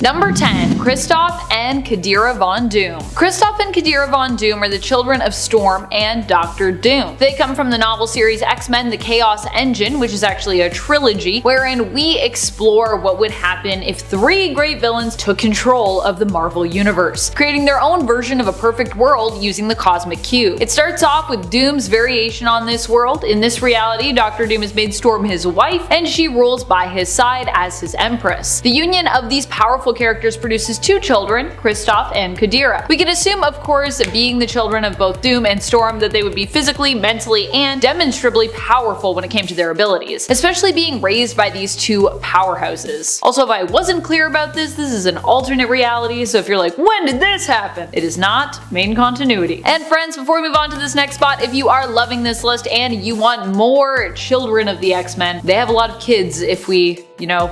Number 10. Kristoff and Kadira Von Doom. Kristoff and Kadira Von Doom are the children of Storm and Dr. Doom. They come from the novel series X-Men: The Chaos Engine, which is actually a trilogy, wherein we explore what would happen if 3 great villains took control of the Marvel Universe, creating their own version of a perfect world using the Cosmic Cube. It starts off with Doom's variation on this world. In this reality, Dr. Doom has made Storm his wife, and she rules by his side as his Empress. The union of these powerful characters produces 2 children, Kristoff and Kadira. We can assume, of course, being the children of both Doom and Storm, that they would be physically, mentally, and demonstrably powerful when it came to their abilities, especially being raised by these 2 powerhouses. Also, if I wasn't clear about this is an alternate reality, so if you're like, when did this happen? It is not main continuity. And friends, before we move on to this next spot, if you are loving this list and you want more children of the X-Men, they have a lot of kids if we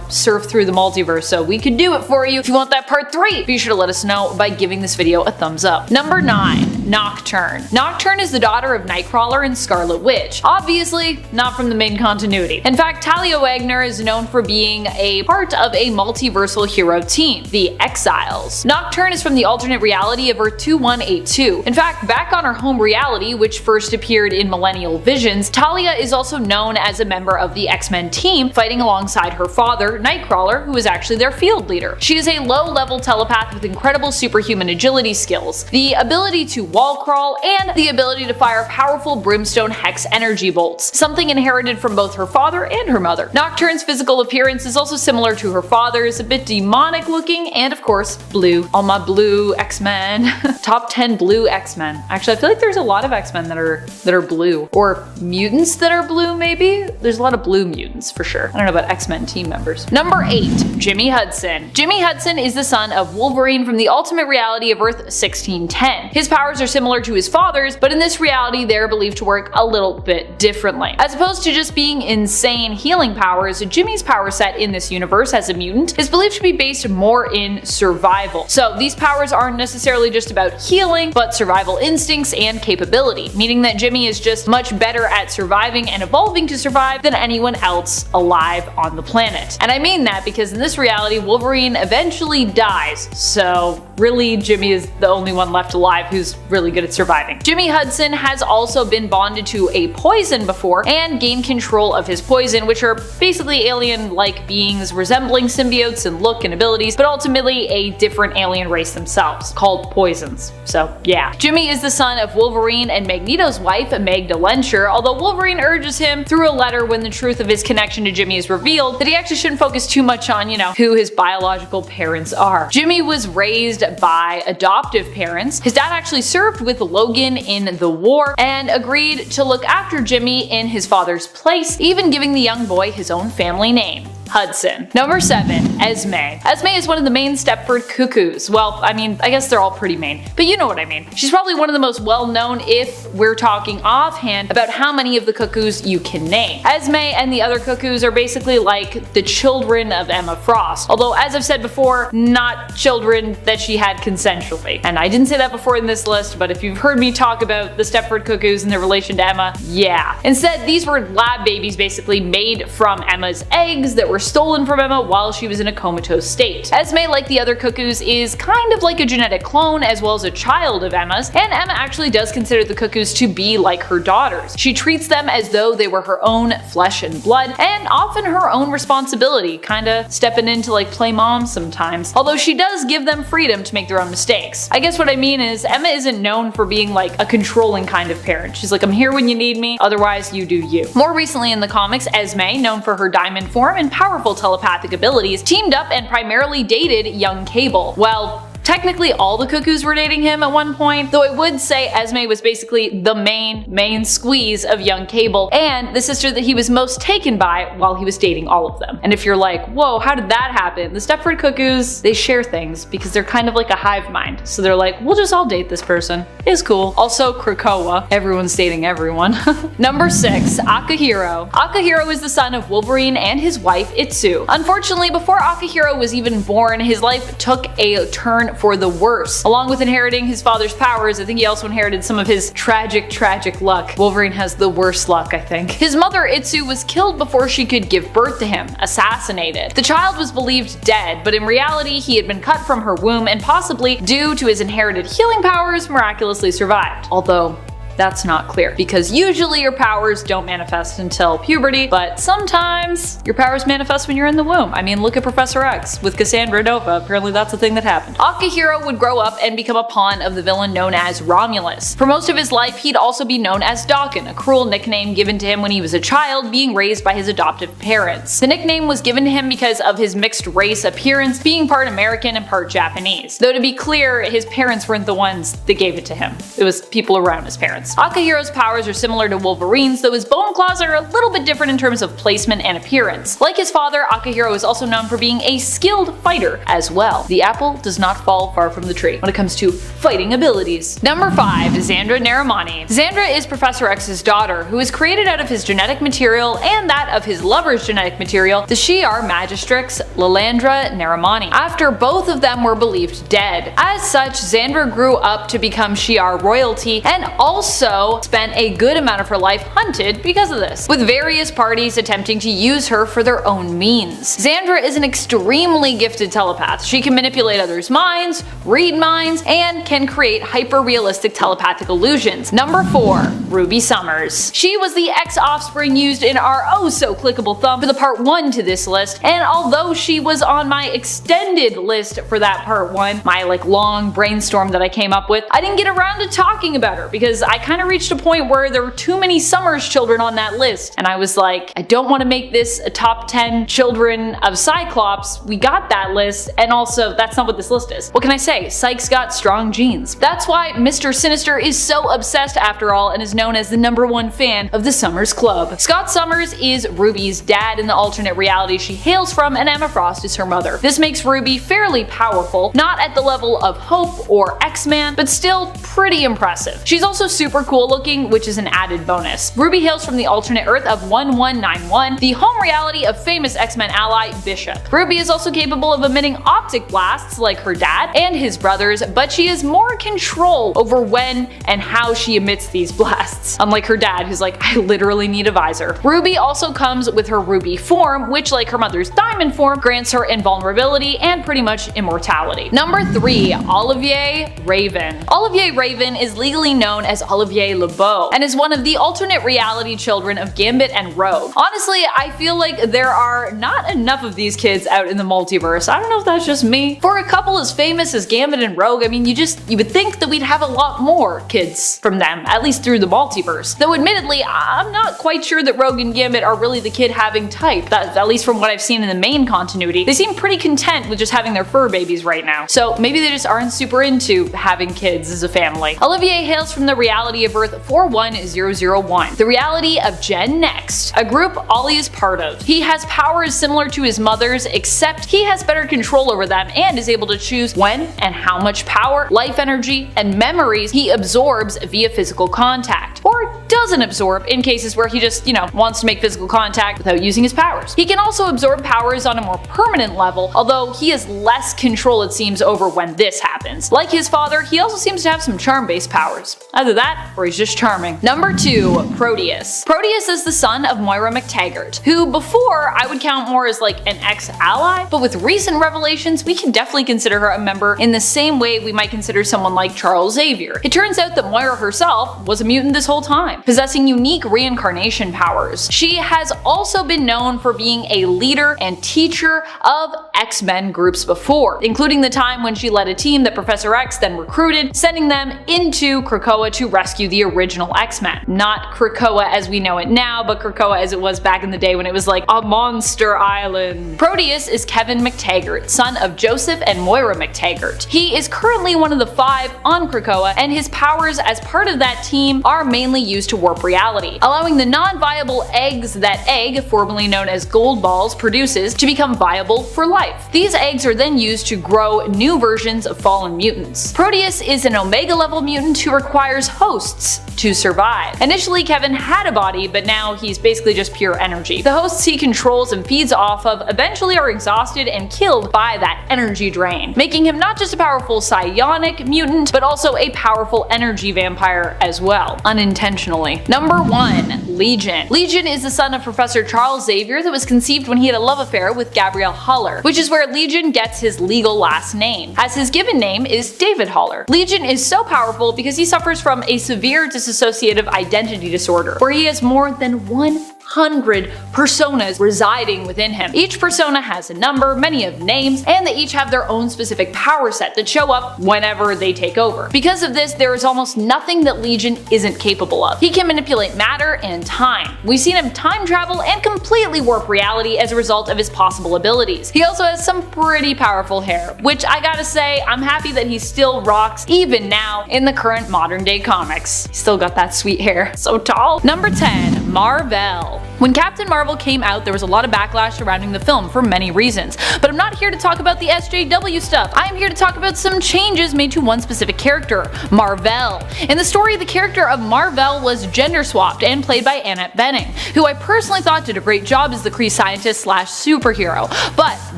surf through the multiverse, so we could do it for you. If you want that part 3, be sure to let us know by giving this video a thumbs up. Number 9. Nocturne. Nocturne is the daughter of Nightcrawler and Scarlet Witch. Obviously, not from the main continuity. In fact, Talia Wagner is known for being a part of a multiversal hero team, the Exiles. Nocturne is from the alternate reality of Earth 2182. In fact, back on her home reality, which first appeared in Millennial Visions, Talia is also known as a member of the X-Men team, fighting alongside her father, Nightcrawler, who is actually their field leader. She is a low-level telepath with incredible superhuman agility skills, the ability to wall crawl, and the ability to fire powerful brimstone hex energy bolts, something inherited from both her father and her mother. Nocturne's physical appearance is also similar to her father's, a bit demonic looking, and of course, blue. All my blue X-Men. Top 10 blue X-Men. Actually, I feel like there's a lot of X-Men that are blue. Or mutants that are blue, maybe? There's a lot of blue mutants, for sure. I don't know about X-Men team members. Number 8. Jimmy Hudson. Jimmy Hudson is the son of Wolverine from the ultimate reality of Earth 1610. His powers are similar to his father's, but in this reality they're believed to work a little bit differently. As opposed to just being insane healing powers, Jimmy's power set in this universe as a mutant is believed to be based more in survival. So these powers aren't necessarily just about healing, but survival instincts and capability, meaning that Jimmy is just much better at surviving and evolving to survive than anyone else alive on the planet. And I mean that because in this reality, Wolverine eventually dies, so really Jimmy is the only one left alive who's really good at surviving. Jimmy Hudson has also been bonded to a poison before and gained control of his poison, which are basically alien-like beings resembling symbiotes in look and abilities, but ultimately a different alien race themselves, called poisons. So yeah. Jimmy is the son of Wolverine and Magneto's wife, Magda Lencher, although Wolverine urges him through a letter when the truth of his connection to Jimmy is revealed that he actually shouldn't focus too much on, who his biological parents are. Jimmy was raised by adoptive parents. His dad actually served with Logan in the war and agreed to look after Jimmy in his father's place, even giving the young boy his own family name. Hudson. Number 7. Esme. Esme is one of the main Stepford cuckoos. Well, I mean, I guess they're all pretty main, but you know what I mean. She's probably one of the most well-known if we're talking offhand about how many of the cuckoos you can name. Esme and the other cuckoos are basically like the children of Emma Frost, although as I've said before, not children that she had consensually. And I didn't say that before in this list, but if you've heard me talk about the Stepford cuckoos and their relation to Emma, yeah. Instead, these were lab babies basically made from Emma's eggs that were stolen from Emma while she was in a comatose state. Esme, like the other cuckoos, is kind of like a genetic clone as well as a child of Emma's, and Emma actually does consider the cuckoos to be like her daughters. She treats them as though they were her own flesh and blood, and often her own responsibility, kinda stepping in to like play mom sometimes, although she does give them freedom to make their own mistakes. I guess what I mean is Emma isn't known for being like a controlling kind of parent. She's like, I'm here when you need me, otherwise you do you. More recently in the comics, Esme, known for her diamond form and powerful telepathic abilities, teamed up and primarily dated young Cable. Well, technically all the cuckoos were dating him at one point, though I would say Esme was basically the main squeeze of young Cable, and the sister that he was most taken by while he was dating all of them. And if you're like, whoa, how did that happen? The Stepford cuckoos, they share things because they're kind of like a hive mind. So they're like, we'll just all date this person. It's cool. Also Krakoa. Everyone's dating everyone. Number 6. Akihiro. Akihiro is the son of Wolverine and his wife Itsu. Unfortunately, before Akihiro was even born, his life took a turn turn for the worse. Along with inheriting his father's powers, I think he also inherited some of his tragic luck. Wolverine has the worst luck, I think. His mother, Itsu, was killed before she could give birth to him, assassinated. The child was believed dead, but in reality he had been cut from her womb and possibly, due to his inherited healing powers, miraculously survived. Although, that's not clear, because usually your powers don't manifest until puberty, but sometimes your powers manifest when you're in the womb. I mean, look at Professor X with Cassandra Nova. Apparently that's a thing that happened. Akihiro would grow up and become a pawn of the villain known as Romulus. For most of his life, he'd also be known as Daken, a cruel nickname given to him when he was a child, being raised by his adoptive parents. The nickname was given to him because of his mixed race appearance, being part American and part Japanese. Though to be clear, his parents weren't the ones that gave it to him. It was people around his parents. Akihiro's powers are similar to Wolverine's, though his bone claws are a little bit different in terms of placement and appearance. Like his father, Akihiro is also known for being a skilled fighter as well. The apple does not fall far from the tree when it comes to fighting abilities. Number 5. Xandra Naramani. Xandra is Professor X's daughter, who is created out of his genetic material and that of his lover's genetic material, the Shi'ar Magistrix Lilandra Naramani, after both of them were believed dead. As such, Xandra grew up to become Shi'ar royalty and also spent a good amount of her life hunted because of this, with various parties attempting to use her for their own means. Xandra is an extremely gifted telepath. She can manipulate others' minds, read minds, and can create hyper-realistic telepathic illusions. Number 4. Ruby Summers. She was the ex-offspring used in our oh-so-clickable thumb for the part 1 to this list, and although she was on my extended list for that part 1, my long brainstorm that I came up with, I didn't get around to talking about her because I kind of reached a point where there were too many Summers children on that list, and I was like, I don't want to make this a top 10 children of Cyclops. We got that list, and also that's not what this list is. What can I say? Psyche's got strong genes. That's why Mr. Sinister is so obsessed after all and is known as the #1 fan of the Summers Club. Scott Summers is Ruby's dad in the alternate reality she hails from, and Emma Frost is her mother. This makes Ruby fairly powerful, not at the level of Hope or X-Man, but still pretty impressive. She's also super cool looking, which is an added bonus. Ruby hails from the alternate Earth of 1191, the home reality of famous X-Men ally Bishop. Ruby is also capable of emitting optic blasts like her dad and his brothers, but she has more control over when and how she emits these blasts, unlike her dad who's like, I literally need a visor. Ruby also comes with her Ruby form, which like her mother's Diamond form, grants her invulnerability and pretty much immortality. Number 3. Olivier Raven. Olivier Raven is legally known as Olivier LeBeau, and is one of the alternate reality children of Gambit and Rogue. Honestly, I feel like there are not enough of these kids out in the multiverse. I don't know if that's just me. For a couple as famous as Gambit and Rogue, I mean, you would think that we'd have a lot more kids from them, at least through the multiverse. Though admittedly, I'm not quite sure that Rogue and Gambit are really the kid-having type, at least from what I've seen in the main continuity. They seem pretty content with just having their fur babies right now. So maybe they just aren't super into having kids as a family. Olivier hails from the reality of Earth 41001, the reality of Gen Next, a group Ollie is part of. He has powers similar to his mother's, except he has better control over them and is able to choose when and how much power, life energy, and memories he absorbs via physical contact, or doesn't absorb in cases where he just, wants to make physical contact without using his powers. He can also absorb powers on a more permanent level, although he has less control it seems over when this happens. Like his father, he also seems to have some charm-based powers. Either that, or he's just charming. Number 2. Proteus. Proteus is the son of Moira McTaggart, who before I would count more as like an ex-ally, but with recent revelations we can definitely consider her a member in the same way we might consider someone like Charles Xavier. It turns out that Moira herself was a mutant this whole time, possessing unique reincarnation powers. She has also been known for being a leader and teacher of X-Men groups before, including the time when she led a team that Professor X then recruited, sending them into Krakoa to rescue the original X-Men. Not Krakoa as we know it now, but Krakoa as it was back in the day when it was like a monster island. Proteus is Kevin McTaggart, son of Joseph and Moira McTaggart. He is currently one of the 5 on Krakoa, and his powers as part of that team are mainly used to warp reality, allowing the non-viable eggs that Egg, formerly known as Gold Balls, produces to become viable for life. These eggs are then used to grow new versions of fallen mutants. Proteus is an Omega level mutant who requires hosts hosts to survive. Initially, Kevin had a body, but now he's basically just pure energy. The hosts he controls and feeds off of eventually are exhausted and killed by that energy drain, making him not just a powerful psionic mutant, but also a powerful energy vampire as well, unintentionally. Number 1. Legion. Legion is the son of Professor Charles Xavier that was conceived when he had a love affair with Gabrielle Haller, which is where Legion gets his legal last name, as his given name is David Haller. Legion is so powerful because he suffers from a severe dissociative identity disorder, where he has more than 100 personas residing within him. Each persona has a number, many of names, and they each have their own specific power set that show up whenever they take over. Because of this, there is almost nothing that Legion isn't capable of. He can manipulate matter and time. We've seen him time travel and completely warp reality as a result of his possible abilities. He also has some pretty powerful hair, which I gotta say, I'm happy that he still rocks even now in the current modern day comics. He's still got that sweet hair. So tall. Number 10. Marvel. When Captain Marvel came out, there was a lot of backlash surrounding the film for many reasons, but I'm not here to talk about the SJW stuff. I am here to talk about some changes made to one specific character, Mar-Vell. In the story, the character of Mar-Vell was gender swapped and played by Annette Bening, who I personally thought did a great job as the Kree scientist slash superhero. But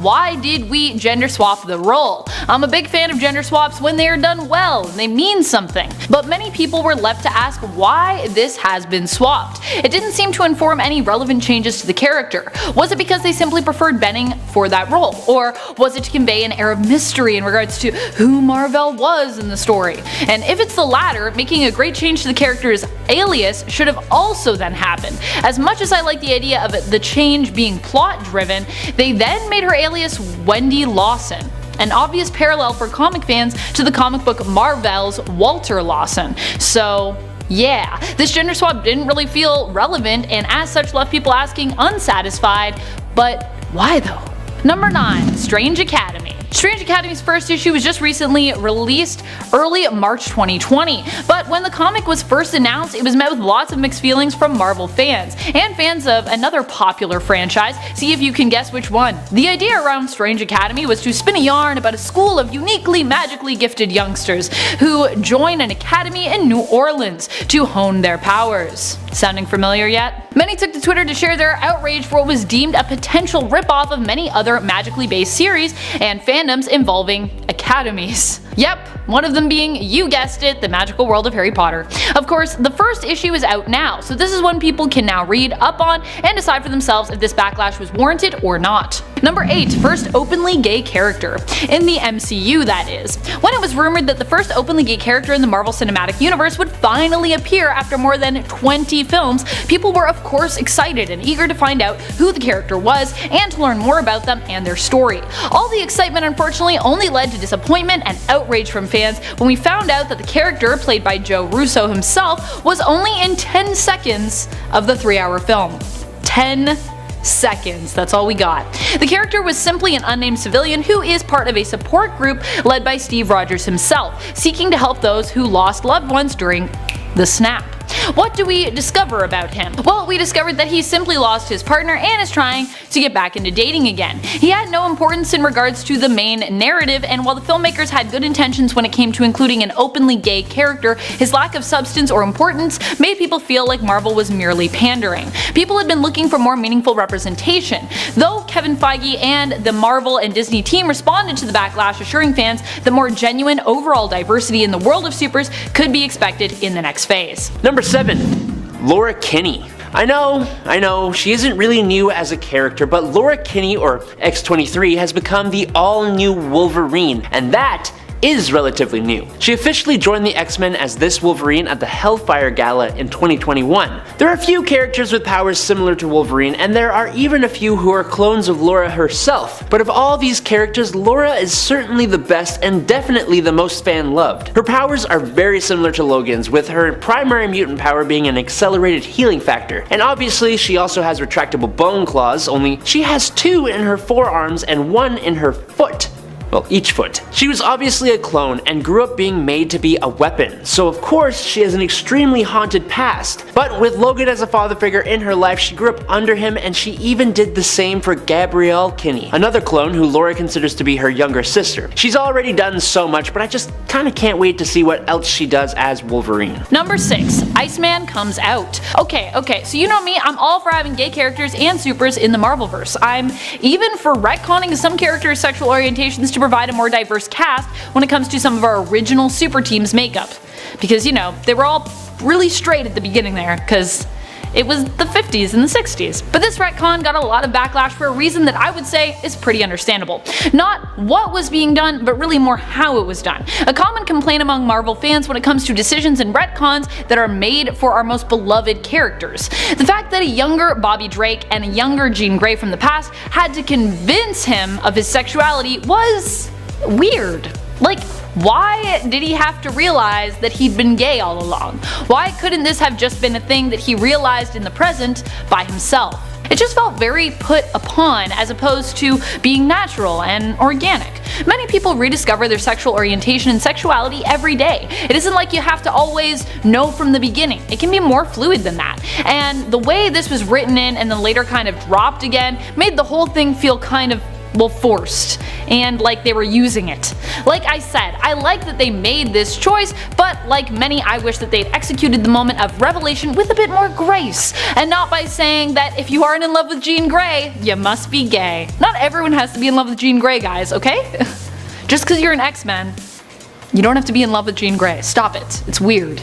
why did we gender swap the role? I'm a big fan of gender swaps when they are done well, and they mean something. But many people were left to ask why this has been swapped. It didn't seem to inform any relevant changes to the character. Was it because they simply preferred Bening for that role? Or was it to convey an air of mystery in regards to who Mar-Vell was in the story? And if it's the latter, making a great change to the character's alias should have also then happened. As much as I like the idea of the change being plot driven, they then made her alias Wendy Lawson, an obvious parallel for comic fans to the comic book Mar-Vell's Walter Lawson. So yeah, this gender swap didn't really feel relevant and as such left people asking unsatisfied, but why though? Number 9. Strange Academy. Strange Academy's first issue was just recently released early March 2020, but when the comic was first announced, it was met with lots of mixed feelings from Marvel fans, and fans of another popular franchise. See if you can guess which one. The idea around Strange Academy was to spin a yarn about a school of uniquely magically gifted youngsters who join an academy in New Orleans to hone their powers. Sounding familiar yet? Many took to Twitter to share their outrage for what was deemed a potential ripoff of many other magically based series and fandoms involving academies. Yep, one of them being, you guessed it, the magical world of Harry Potter. Of course, the first issue is out now, so this is one people can now read up on and decide for themselves if this backlash was warranted or not. Number 8. First openly gay character. In the MCU, that is. When it was rumored that the first openly gay character in the Marvel Cinematic Universe would finally appear after more than 20 films, people were of course excited and eager to find out who the character was and to learn more about them and their story. All the excitement unfortunately only led to disappointment and outrage from fans when we found out that the character, played by Joe Russo himself, was only in 10 seconds of the 3-hour film. 10 seconds, that's all we got. The character was simply an unnamed civilian who is part of a support group led by Steve Rogers himself, seeking to help those who lost loved ones during the snap. What do we discover about him? Well, we discovered that he simply lost his partner and is trying to get back into dating again. He had no importance in regards to the main narrative, and while the filmmakers had good intentions when it came to including an openly gay character, his lack of substance or importance made people feel like Marvel was merely pandering. People had been looking for more meaningful representation, though Kevin Feige and the Marvel and Disney team responded to the backlash, assuring fans that more genuine overall diversity in the world of supers could be expected in the next phase. Number 7. Laura Kinney. I know, she isn't really new as a character, but Laura Kinney, or X-23, has become the all-new Wolverine, and that is relatively new. She officially joined the X-Men as this Wolverine at the Hellfire Gala in 2021. There are a few characters with powers similar to Wolverine, and there are even a few who are clones of Laura herself. But of all these characters, Laura is certainly the best and definitely the most fan-loved. Her powers are very similar to Logan's, with her primary mutant power being an accelerated healing factor. And obviously she also has retractable bone claws, only she has 2 in her forearms and 1 in her foot. well, each foot. She was obviously a clone and grew up being made to be a weapon, so of course she has an extremely haunted past. But with Logan as a father figure in her life, she grew up under him, and she even did the same for Gabrielle Kinney, another clone who Laura considers to be her younger sister. She's already done so much, but I just kinda can't wait to see what else she does as Wolverine. Number 6. Iceman comes out. Okay, so you know me, I'm all for having gay characters and supers in the Marvelverse. I'm even for retconning some characters' sexual orientations to provide a more diverse cast when it comes to some of our original super teams' makeup. Because, you know, they were all really straight at the beginning there, because it was the 50s and the 60s. But this retcon got a lot of backlash for a reason that I would say is pretty understandable. Not what was being done, but really more how it was done. A common complaint among Marvel fans when it comes to decisions and retcons that are made for our most beloved characters. The fact that a younger Bobby Drake and a younger Jean Grey from the past had to convince him of his sexuality was weird. Like, why did he have to realize that he'd been gay all along? Why couldn't this have just been a thing that he realized in the present by himself? It just felt very put upon as opposed to being natural and organic. Many people rediscover their sexual orientation and sexuality every day. It isn't like you have to always know from the beginning. It can be more fluid than that. And the way this was written in and then later kind of dropped again made the whole thing feel kind of, well, forced, and like they were using it. Like I said, I like that they made this choice, but like many, I wish that they'd executed the moment of revelation with a bit more grace, and not by saying that if you aren't in love with Jean Grey, you must be gay. Not everyone has to be in love with Jean Grey, guys, okay? Just because you're an X-Men, you don't have to be in love with Jean Grey. Stop it. It's weird.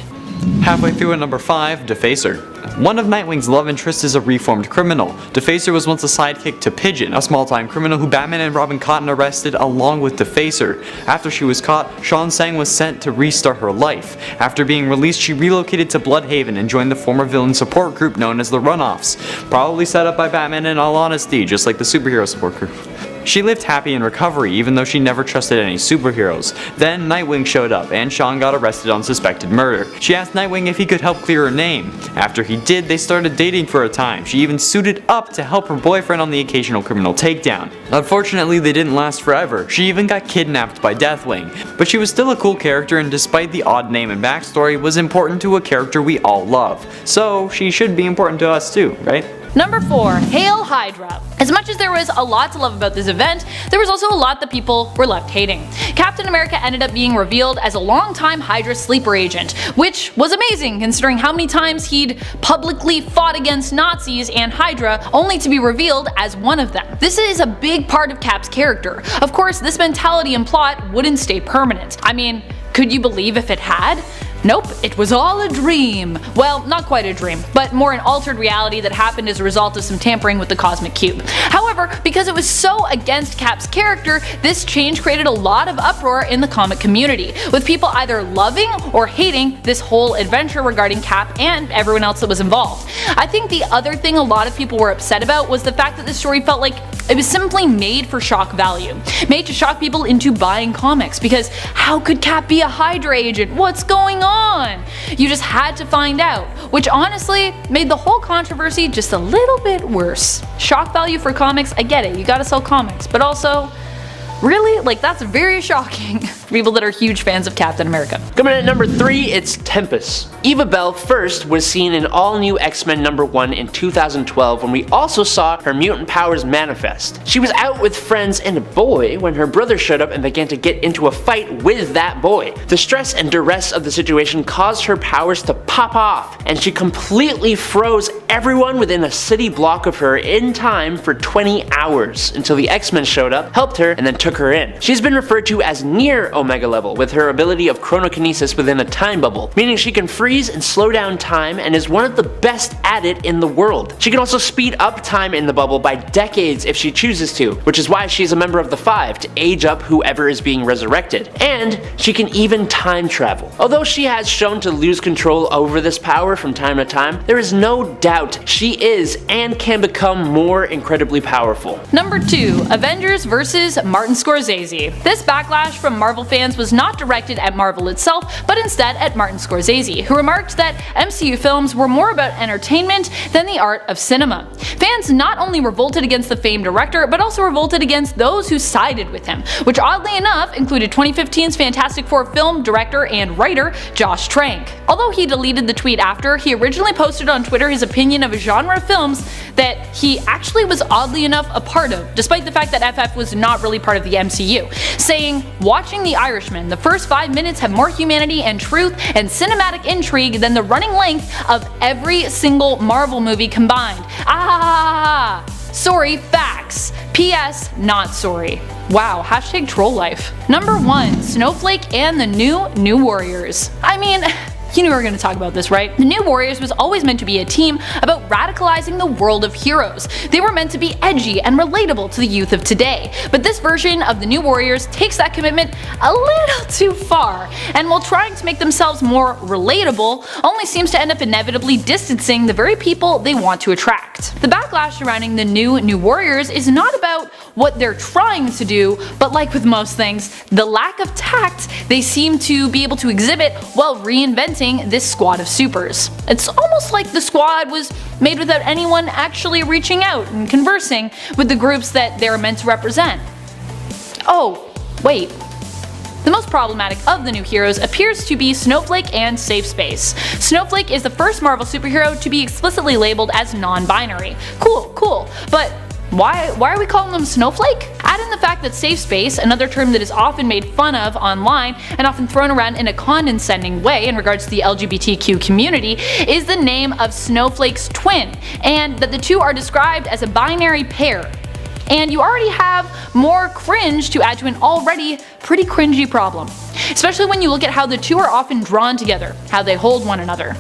Halfway through at number 5, Defacer. One of Nightwing's love interests is a reformed criminal. Defacer was once a sidekick to Pigeon, a small-time criminal who Batman and Robin caught and arrested along with Defacer. After she was caught, Shawn Sang was sent to restart her life. After being released, she relocated to Bloodhaven and joined the former villain support group known as the Runoffs. Probably set up by Batman in all honesty, just like the superhero support group. She lived happy in recovery, even though she never trusted any superheroes. Then Nightwing showed up, and Shawn got arrested on suspected murder. She asked Nightwing if he could help clear her name. After he did, they started dating for a time. She even suited up to help her boyfriend on the occasional criminal takedown. Unfortunately, they didn't last forever. She even got kidnapped by Deathwing. But she was still a cool character, and despite the odd name and backstory, was important to a character we all love. So she should be important to us too, right? Number 4. Hail Hydra. As much as there was a lot to love about this event, there was also a lot that people were left hating. Captain America ended up being revealed as a longtime Hydra sleeper agent, which was amazing considering how many times he'd publicly fought against Nazis and Hydra, only to be revealed as one of them. This is a big part of Cap's character. Of course, this mentality and plot wouldn't stay permanent. I mean, could you believe if it had? Nope, it was all a dream. Well, not quite a dream, but more an altered reality that happened as a result of some tampering with the Cosmic Cube. However, because it was so against Cap's character, this change created a lot of uproar in the comic community, with people either loving or hating this whole adventure regarding Cap and everyone else that was involved. I think the other thing a lot of people were upset about was the fact that the story felt like it was simply made for shock value. Made to shock people into buying comics, because how could Cap be a Hydra agent? What's going on? You just had to find out, which honestly made the whole controversy just a little bit worse. Shock value for comics, I get it, you gotta sell comics, but also, really? Like, that's very shocking for people that are huge fans of Captain America. Coming in at number 3, it's Tempest. Eva Bell first was seen in all new X-Men #1 in 2012 when we also saw her mutant powers manifest. She was out with friends and a boy when her brother showed up and began to get into a fight with that boy. The stress and duress of the situation caused her powers to pop off, and she completely froze everyone within a city block of her in time for 20 hours until the X-Men showed up, helped her, and then took her in. She's been referred to as near Omega level with her ability of chronokinesis within a time bubble, meaning she can freeze and slow down time and is one of the best at it in the world. She can also speed up time in the bubble by decades if she chooses to, which is why she's a member of the Five to age up whoever is being resurrected. And she can even time travel. Although she has shown to lose control over this power from time to time, there is no doubt out, she is and can become more incredibly powerful. Number 2. Avengers vs. Martin Scorsese. This backlash from Marvel fans was not directed at Marvel itself, but instead at Martin Scorsese, who remarked that MCU films were more about entertainment than the art of cinema. Fans not only revolted against the famed director, but also revolted against those who sided with him, which oddly enough included 2015's Fantastic Four film director and writer Josh Trank. Although he deleted the tweet after, he originally posted on Twitter his opinion of a genre of films that he actually was oddly enough a part of, despite the fact that FF was not really part of the MCU, saying, "Watching The Irishman, the first 5 minutes have more humanity and truth and cinematic intrigue than the running length of every single Marvel movie combined. Ah, sorry, facts. P.S. not sorry." Wow, hashtag troll life. Number 1. Snowflake and the New Warriors. I mean, you knew we were going to talk about this, right? The New Warriors was always meant to be a team about radicalizing the world of heroes. They were meant to be edgy and relatable to the youth of today. But this version of the New Warriors takes that commitment a little too far, and while trying to make themselves more relatable, only seems to end up inevitably distancing the very people they want to attract. The backlash surrounding the New Warriors is not about what they're trying to do, but like with most things, the lack of tact they seem to be able to exhibit while reinventing this squad of supers. It's almost like the squad was made without anyone actually reaching out and conversing with the groups that they're meant to represent. Oh, wait. The most problematic of the new heroes appears to be Snowflake and Safe Space. Snowflake is the first Marvel superhero to be explicitly labeled as non-binary. Cool, but why are we calling them Snowflake? Add in the fact that Safe Space, another term that is often made fun of online and often thrown around in a condescending way in regards to the LGBTQ community, is the name of Snowflake's twin, and that the two are described as a binary pair. And you already have more cringe to add to an already pretty cringy problem. Especially when you look at how the two are often drawn together, how they hold one another.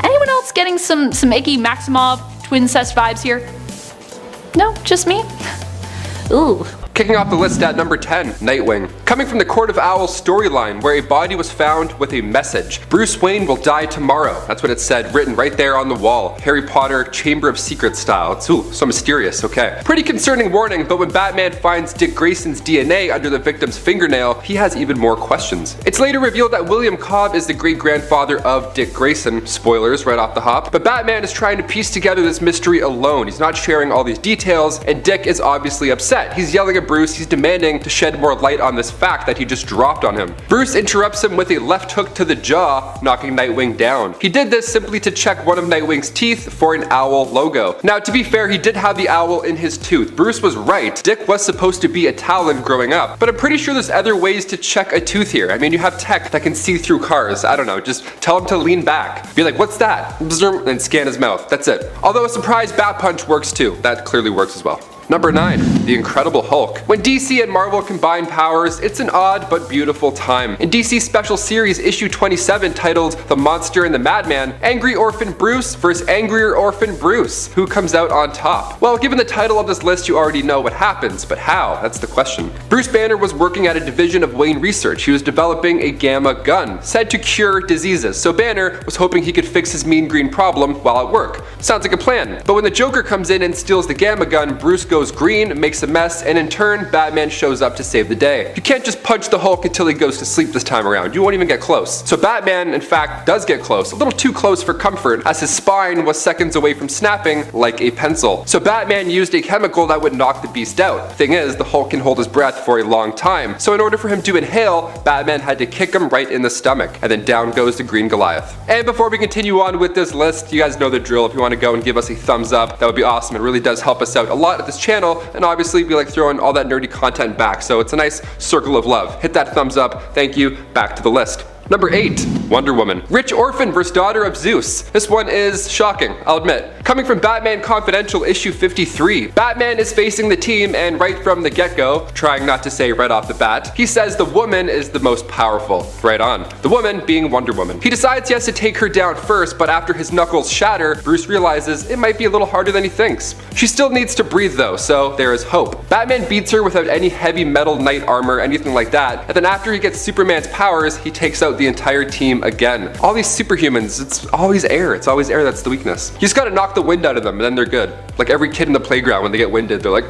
Anyone else getting some icky Maximov twincest vibes here? No, just me? Ooh. Kicking off the list at number 10, Nightwing. Coming from the Court of Owls storyline, where a body was found with a message. Bruce Wayne will die tomorrow. That's what it said, written right there on the wall. Harry Potter, Chamber of Secrets style. It's so mysterious, okay. Pretty concerning warning, but when Batman finds Dick Grayson's DNA under the victim's fingernail, he has even more questions. It's later revealed that William Cobb is the great-grandfather of Dick Grayson. Spoilers right off the hop. But Batman is trying to piece together this mystery alone. He's not sharing all these details, and Dick is obviously upset. He's yelling at Bruce, he's demanding to shed more light on this fact that he just dropped on him. Bruce interrupts him with a left hook to the jaw, knocking Nightwing down. He did this simply to check one of Nightwing's teeth for an owl logo. Now, to be fair, he did have the owl in his tooth. Bruce was right. Dick was supposed to be a Talon growing up, but I'm pretty sure there's other ways to check a tooth here. I mean, you have tech that can see through cars. I don't know, just tell him to lean back. Be like, what's that? And scan his mouth. That's it. Although a surprise bat punch works too. That clearly works as well. Number 9, The Incredible Hulk. When DC and Marvel combine powers, it's an odd but beautiful time. In DC's special series issue 27 titled The Monster and the Madman, Angry Orphan Bruce vs. Angrier Orphan Bruce. Who comes out on top? Well, given the title of this list, you already know what happens, but how? That's the question. Bruce Banner was working at a division of Wayne Research. He was developing a gamma gun, said to cure diseases, so Banner was hoping he could fix his mean green problem while at work. Sounds like a plan. But when the Joker comes in and steals the gamma gun, Bruce goes green, makes a mess, and in turn, Batman shows up to save the day. You can't just punch the Hulk until he goes to sleep this time around. You won't even get close. So Batman, in fact, does get close, a little too close for comfort, as his spine was seconds away from snapping like a pencil. So Batman used a chemical that would knock the beast out. Thing is, the Hulk can hold his breath for a long time, so in order for him to inhale, Batman had to kick him right in the stomach, and then down goes the Green Goliath. And before we continue on with this list, you guys know the drill. If you want to go and give us a thumbs up, that would be awesome. It really does help us out a lot at this channel, and obviously we like throwing all that nerdy content back, so it's a nice circle of love. Hit that thumbs up. Thank you. Back to the list. Number 8, Wonder Woman. Rich orphan vs. daughter of Zeus. This one is shocking, I'll admit. Coming from Batman Confidential issue 53, Batman is facing the team, and right from the get-go, trying not to say right off the bat, he says the woman is the most powerful. Right on. The woman being Wonder Woman. He decides he has to take her down first, but after his knuckles shatter, Bruce realizes it might be a little harder than he thinks. She still needs to breathe though, so there is hope. Batman beats her without any heavy metal knight armor, anything like that, and then after he gets Superman's powers, he takes out the entire team again. All these superhumans, it's always air. It's always air that's the weakness. You just gotta knock the wind out of them and then they're good. Like every kid in the playground, when they get winded, they're like,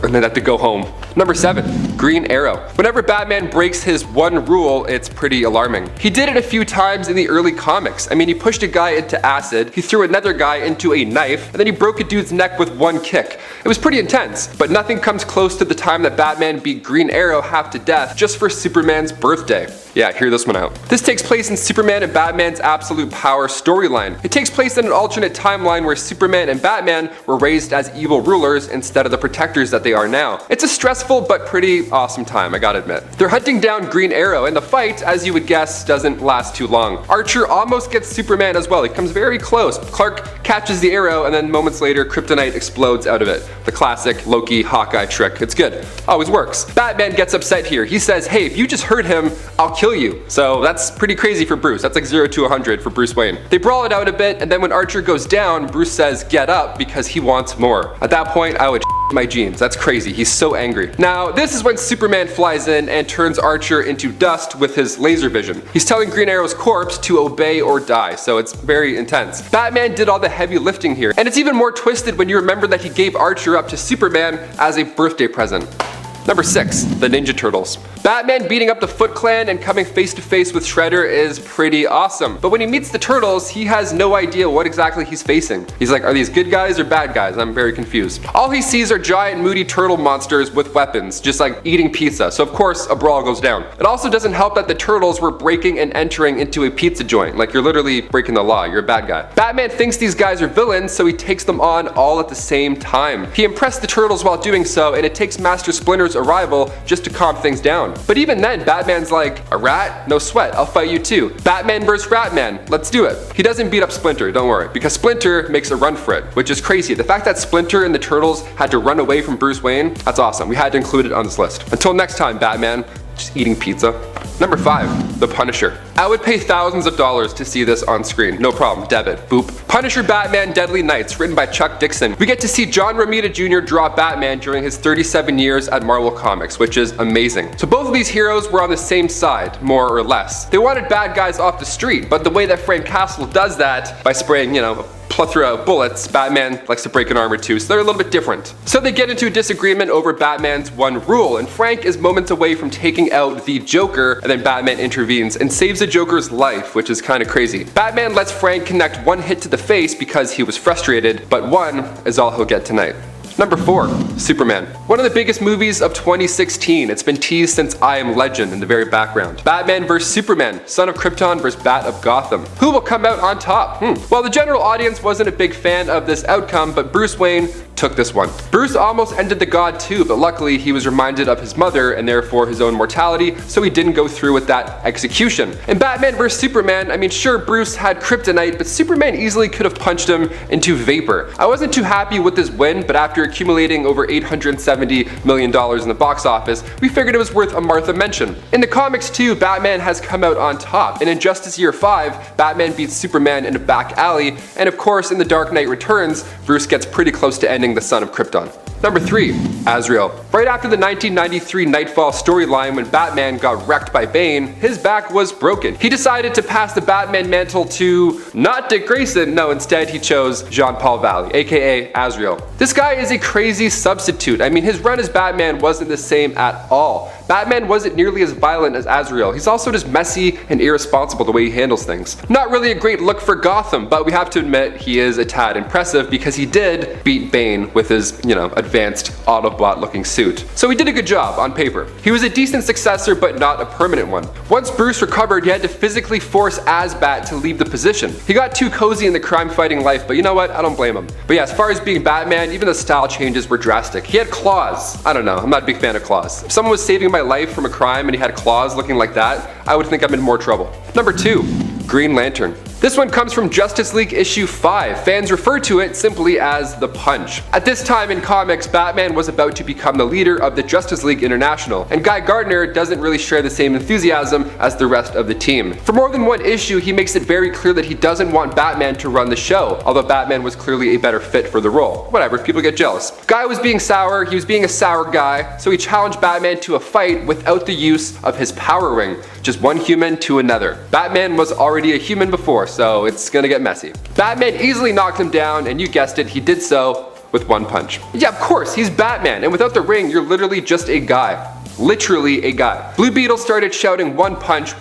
and then have to go home. Number 7, Green Arrow. Whenever Batman breaks his one rule, it's pretty alarming. He did it a few times in the early comics. I mean, he pushed a guy into acid, he threw another guy into a knife, and then he broke a dude's neck with one kick. It was pretty intense, but nothing comes close to the time that Batman beat Green Arrow half to death just for Superman's birthday. Yeah, hear this one out. This takes place in Superman and Batman's Absolute Power storyline. It takes place in an alternate timeline where Superman and Batman were raised as evil rulers instead of the protectors that they are now. It's a stressful but pretty awesome time, I gotta admit. They're hunting down Green Arrow, and the fight, as you would guess, doesn't last too long. Archer almost gets Superman as well. He comes very close. Clark catches the arrow, and then moments later, kryptonite explodes out of it. The classic Loki Hawkeye trick. It's good. Always works. Batman gets upset here. He says, hey, if you just hurt him, I'll kill you. So that's pretty crazy for Bruce. That's like 0 to 100 for Bruce Wayne. They brawl it out a bit, and then when Archer goes down, Bruce says, get up, because he wants more. At that point, I would my jeans. That's crazy. He's so angry. Now, this is when Superman flies in and turns Archer into dust with his laser vision. He's telling Green Arrow's corpse to obey or die, so it's very intense. Batman did all the heavy lifting here, and it's even more twisted when you remember that he gave Archer up to Superman as a birthday present. Number 6, the Ninja Turtles. Batman beating up the Foot Clan and coming face to face with Shredder is pretty awesome. But when he meets the Turtles, he has no idea what exactly he's facing. He's like, are these good guys or bad guys? I'm very confused. All he sees are giant moody turtle monsters with weapons, just like eating pizza. So of course, a brawl goes down. It also doesn't help that the Turtles were breaking and entering into a pizza joint. Like, you're literally breaking the law. You're a bad guy. Batman thinks these guys are villains, so he takes them on all at the same time. He impressed the Turtles while doing so, and it takes Master Splinter's arrival just to calm things down. But even then, Batman's like, a rat? No sweat, I'll fight you too. Batman vs. Ratman, let's do it. He doesn't beat up Splinter, don't worry, because Splinter makes a run for it, which is crazy. The fact that Splinter and the Turtles had to run away from Bruce Wayne, that's awesome. We had to include it on this list. Until next time, Batman, just eating pizza. Number 5, The Punisher. I would pay thousands of dollars to see this on screen. No problem, debit, boop. Punisher Batman Deadly Nights, written by Chuck Dixon. We get to see John Romita Jr. draw Batman during his 37 years at Marvel Comics, which is amazing. So both of these heroes were on the same side, more or less. They wanted bad guys off the street, but the way that Frank Castle does that, by spraying, a plethora of bullets, Batman likes to break an armor too, so they're a little bit different. So they get into a disagreement over Batman's one rule, and Frank is moments away from taking out the Joker, and then Batman intervenes and saves the Joker's life, which is kind of crazy. Batman lets Frank connect one hit to the face because he was frustrated, but one is all he'll get tonight. Number 4, Superman. One of the biggest movies of 2016. It's been teased since I Am Legend in the very background. Batman vs. Superman, Son of Krypton vs. Bat of Gotham. Who will come out on top? Well, the general audience wasn't a big fan of this outcome, but Bruce Wayne took this one. Bruce almost ended the god too, but luckily he was reminded of his mother and therefore his own mortality, so he didn't go through with that execution. In Batman vs. Superman, I mean, sure, Bruce had kryptonite, but Superman easily could have punched him into vapor. I wasn't too happy with this win, but after accumulating over $870 million in the box office, we figured it was worth a Martha mention. In the comics too, Batman has come out on top. In Injustice Year 5, Batman beats Superman in a back alley, and of course in The Dark Knight Returns, Bruce gets pretty close to ending the Son of Krypton. Number 3, Azrael. Right after the 1993 Nightfall storyline when Batman got wrecked by Bane, his back was broken. He decided to pass the Batman mantle to not Dick Grayson, no, instead he chose Jean-Paul Valley, aka Azrael. This guy is a crazy substitute. I mean, his run as Batman wasn't the same at all. Batman wasn't nearly as violent as Azrael. He's also just messy and irresponsible the way he handles things. Not really a great look for Gotham, but we have to admit he is a tad impressive because he did beat Bane with his, advanced Autobot looking suit. So he did a good job on paper. He was a decent successor, but not a permanent one. Once Bruce recovered, he had to physically force Azbat to leave the position. He got too cozy in the crime fighting life, but you know what? I don't blame him. But yeah, as far as being Batman, even the style changes were drastic. He had claws. I don't know, I'm not a big fan of claws. If someone was saving my life from a crime and he had claws looking like that, I would think I'm in more trouble. Number 2, Green Lantern. This one comes from Justice League issue 5. Fans refer to it simply as the Punch. At this time in comics, Batman was about to become the leader of the Justice League International, and Guy Gardner doesn't really share the same enthusiasm as the rest of the team. For more than one issue, he makes it very clear that he doesn't want Batman to run the show, although Batman was clearly a better fit for the role. Whatever, people get jealous. Guy was being sour, he was being a sour guy, so he challenged Batman to a fight without the use of his power ring. Just one human to another. Batman was already a human before, so it's gonna get messy. Batman easily knocked him down, and you guessed it, he did so with one punch. Yeah, of course, he's Batman, and without the ring, you're literally just a guy. Literally a guy. Blue Beetle started shouting one punch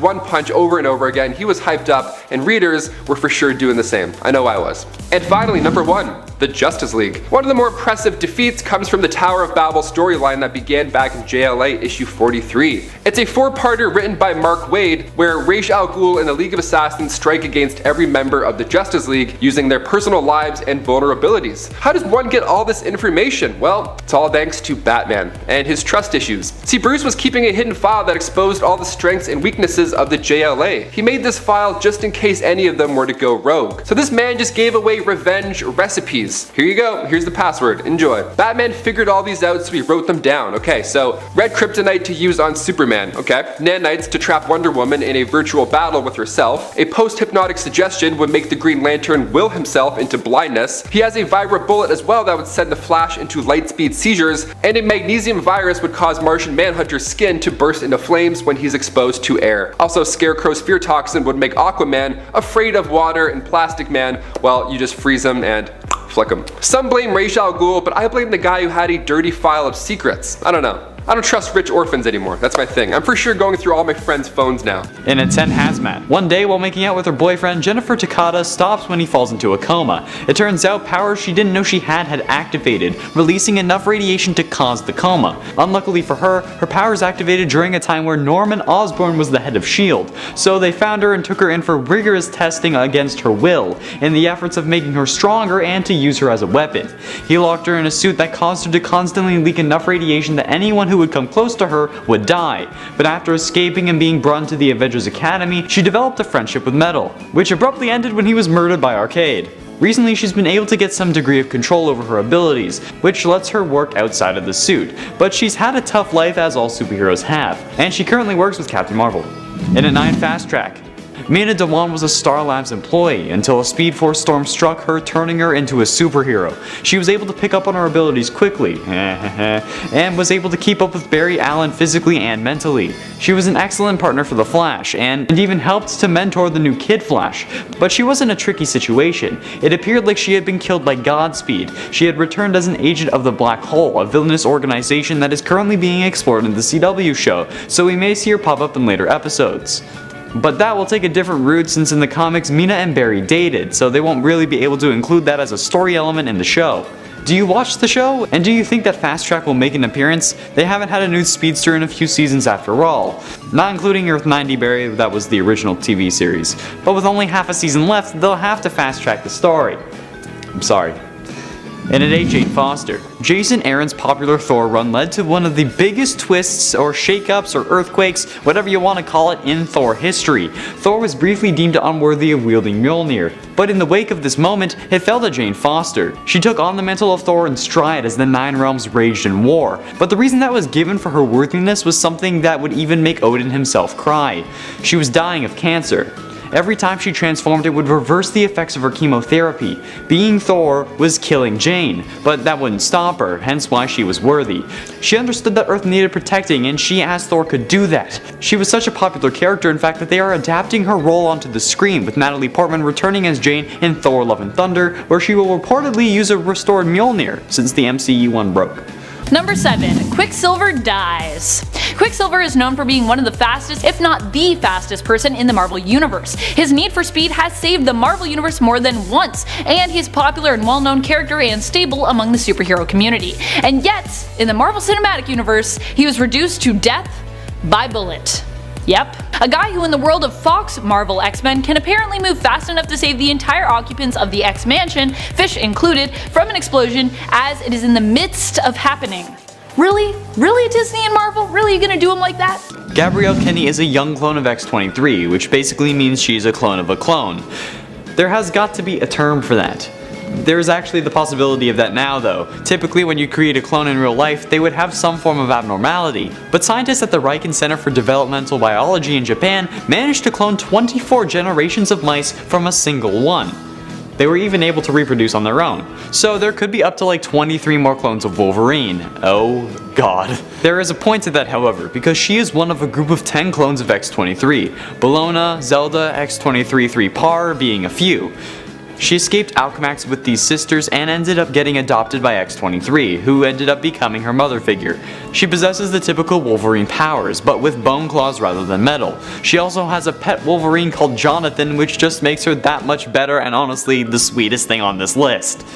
over and over again. He was hyped up, and readers were for sure doing the same. I know I was. And finally, number 1, the Justice League. One of the more impressive defeats comes from the Tower of Babel storyline that began back in JLA issue 43. It's a 4-parter written by Mark Waid, where Ra's al Ghul and the League of Assassins strike against every member of the Justice League using their personal lives and vulnerabilities. How does one get all this information? Well, it's all thanks to Batman and his trust issues. See, Bruce was keeping a hidden file that exposed all the strengths and weaknesses of the JLA. He made this file just in case any of them were to go rogue. So this man just gave away revenge recipes. Here you go, here's the password, enjoy. Batman figured all these out, so he wrote them down. Okay, so red kryptonite to use on Superman, okay. Nanites to trap Wonder Woman in a virtual battle with herself. A post-hypnotic suggestion would make the Green Lantern will himself into blindness. He has a Vibra bullet as well that would send the Flash into light speed seizures, and a magnesium virus would cause Martian Manhunter's skin to burst into flames when he's exposed to air. Also, Scarecrow's fear toxin would make Aquaman afraid of water, and Plastic Man, well, you just freeze him and flick him. Some blame Ra's al Ghul, but I blame the guy who had a dirty file of secrets. I don't know. I don't trust rich orphans anymore. That's my thing. I'm for sure going through all my friends' phones now. In a 10 hazmat. One day while making out with her boyfriend, Jennifer Takada stops when he falls into a coma. It turns out powers she didn't know she had activated, releasing enough radiation to cause the coma. Unluckily for her, her powers activated during a time where Norman Osborn was the head of S.H.I.E.L.D. So they found her and took her in for rigorous testing against her will, in the efforts of making her stronger and to use her as a weapon. He locked her in a suit that caused her to constantly leak enough radiation that anyone who would come close to her would die. But after escaping and being brought into the Avengers Academy, she developed a friendship with Metal, which abruptly ended when he was murdered by Arcade. Recently, she's been able to get some degree of control over her abilities, which lets her work outside of the suit, but she's had a tough life as all superheroes have, and she currently works with Captain Marvel. In a 9 fast track. Mina Dewan was a Star Labs employee until a Speed Force storm struck her, turning her into a superhero. She was able to pick up on her abilities quickly, and was able to keep up with Barry Allen physically and mentally. She was an excellent partner for the Flash, and even helped to mentor the new Kid Flash. But she was in a tricky situation. It appeared like she had been killed by Godspeed. She had returned as an agent of the Black Hole, a villainous organization that is currently being explored in the CW show, so we may see her pop up in later episodes. But that will take a different route since in the comics Mina and Barry dated, so they won't really be able to include that as a story element in the show. Do you watch the show? And do you think that Fast Track will make an appearance? They haven't had a new speedster in a few seasons after all. Not including Earth 90 Barry, that was the original TV series. But with only half a season left, they'll have to fast track the story. I'm sorry. In a day, Jane Foster. Jason Aaron's popular Thor run led to one of the biggest twists or shakeups or earthquakes, whatever you want to call it, in Thor history. Thor was briefly deemed unworthy of wielding Mjolnir, but in the wake of this moment, it fell to Jane Foster. She took on the mantle of Thor in stride as the Nine Realms raged in war, but the reason that was given for her worthiness was something that would even make Odin himself cry. She was dying of cancer. Every time she transformed, it would reverse the effects of her chemotherapy. Being Thor was killing Jane, but that wouldn't stop her, hence why she was worthy. She understood that Earth needed protecting, and she asked Thor could do that. She was such a popular character, in fact, that they are adapting her role onto the screen, with Natalie Portman returning as Jane in Thor Love and Thunder, where she will reportedly use a restored Mjolnir, since the MCU one broke. Number 7. Quicksilver dies. Quicksilver is known for being one of the fastest, if not the fastest person in the Marvel Universe. His need for speed has saved the Marvel Universe more than once, and he's a popular and well-known character and stable among the superhero community. And yet, in the Marvel Cinematic Universe, he was reduced to death by bullet. Yep. A guy who in the world of Fox Marvel X-Men can apparently move fast enough to save the entire occupants of the X-Mansion, Fish included, from an explosion as it is in the midst of happening. Really? Really, Disney and Marvel? Really, you gonna do them like that? Gabrielle Kinney is a young clone of X-23, which basically means she's a clone of a clone. There has got to be a term for that. There's actually the possibility of that now though. Typically when you create a clone in real life, they would have some form of abnormality. But scientists at the Riken Center for Developmental Biology in Japan managed to clone 24 generations of mice from a single one. They were even able to reproduce on their own. So there could be up to like 23 more clones of Wolverine. Oh god. There is a point to that however, because she is one of a group of 10 clones of X-23, Bologna, Zelda, X-23 Par being a few. She escaped Alchemax with these sisters and ended up getting adopted by X-23, who ended up becoming her mother figure. She possesses the typical Wolverine powers, but with bone claws rather than metal. She also has a pet Wolverine called Jonathan, which just makes her that much better and honestly the sweetest thing on this list.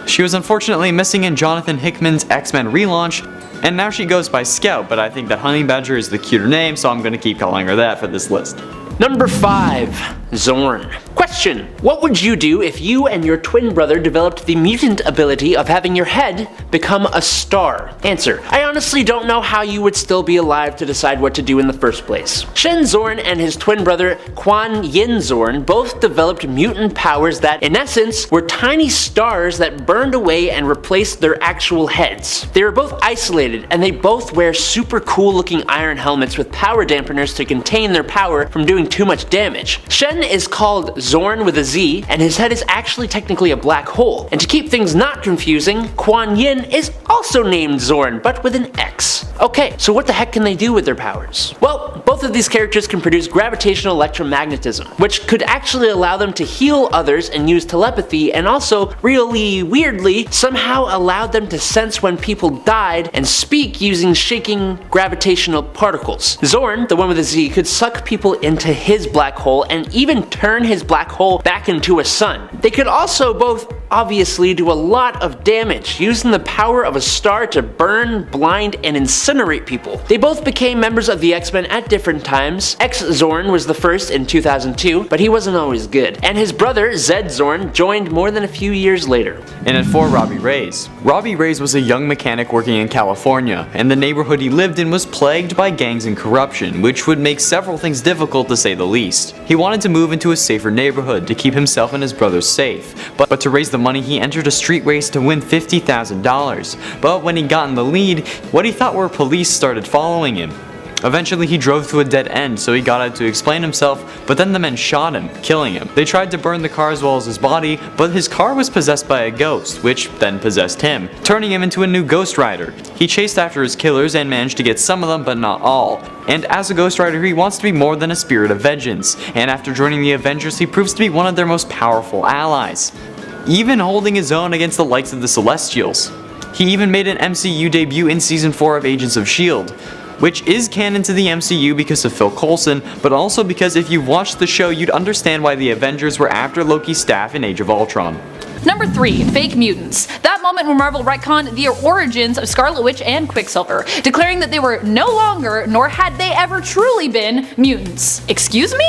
She was unfortunately missing in Jonathan Hickman's X-Men relaunch, and now she goes by Scout, but I think that Honey Badger is the cuter name, so I'm gonna keep calling her that for this list. Number 5. Zorn. Question: what would you do if you and your twin brother developed the mutant ability of having your head become a star? Answer: I honestly don't know how you would still be alive to decide what to do in the first place. Shen Zorn and his twin brother Quan Yin Zorn both developed mutant powers that, in essence, were tiny stars that burned away and replaced their actual heads. They were both isolated, and they both wear super cool looking iron helmets with power dampeners to contain their power from doing too much damage. Shen is called Zorn with a Z, and his head is actually technically a black hole. And to keep things not confusing, Quan Yin is also named Zorn, but with an X. Okay, so what the heck can they do with their powers? Well, both of these characters can produce gravitational electromagnetism, which could actually allow them to heal others and use telepathy, and also, really weirdly, somehow allowed them to sense when people died and speak using shaking gravitational particles. Zorn, the one with a Z, could suck people into his black hole and even turn his black hole back into a sun. They could also both obviously do a lot of damage, using the power of a star to burn, blind, and incinerate people. They both became members of the X-Men at different times. X-Zorn was the first in 2002, but he wasn't always good. And his brother, Z-Zorn, joined more than a few years later. And at 4, Robbie Reyes. Robbie Reyes was a young mechanic working in California, and the neighborhood he lived in was plagued by gangs and corruption, which would make several things difficult to say the least. He wanted to move into a safer neighborhood to keep himself and his brothers safe, but to raise the money he entered a street race to win $50,000. But when he got in the lead, what he thought were police started following him. Eventually he drove to a dead end, so he got out to explain himself, but then the men shot him, killing him. They tried to burn the car as well as his body, but his car was possessed by a ghost, which then possessed him, turning him into a new Ghost Rider. He chased after his killers and managed to get some of them, but not all. And as a Ghost Rider, he wants to be more than a spirit of vengeance, and after joining the Avengers, he proves to be one of their most powerful allies, even holding his own against the likes of the Celestials. He even made an MCU debut in Season 4 of Agents of S.H.I.E.L.D., which is canon to the MCU because of Phil Coulson, but also because if you watched the show, you'd understand why the Avengers were after Loki's staff in Age of Ultron. Number 3. Fake mutants. That moment when Marvel retconned the origins of Scarlet Witch and Quicksilver, declaring that they were no longer, nor had they ever truly been, mutants. Excuse me?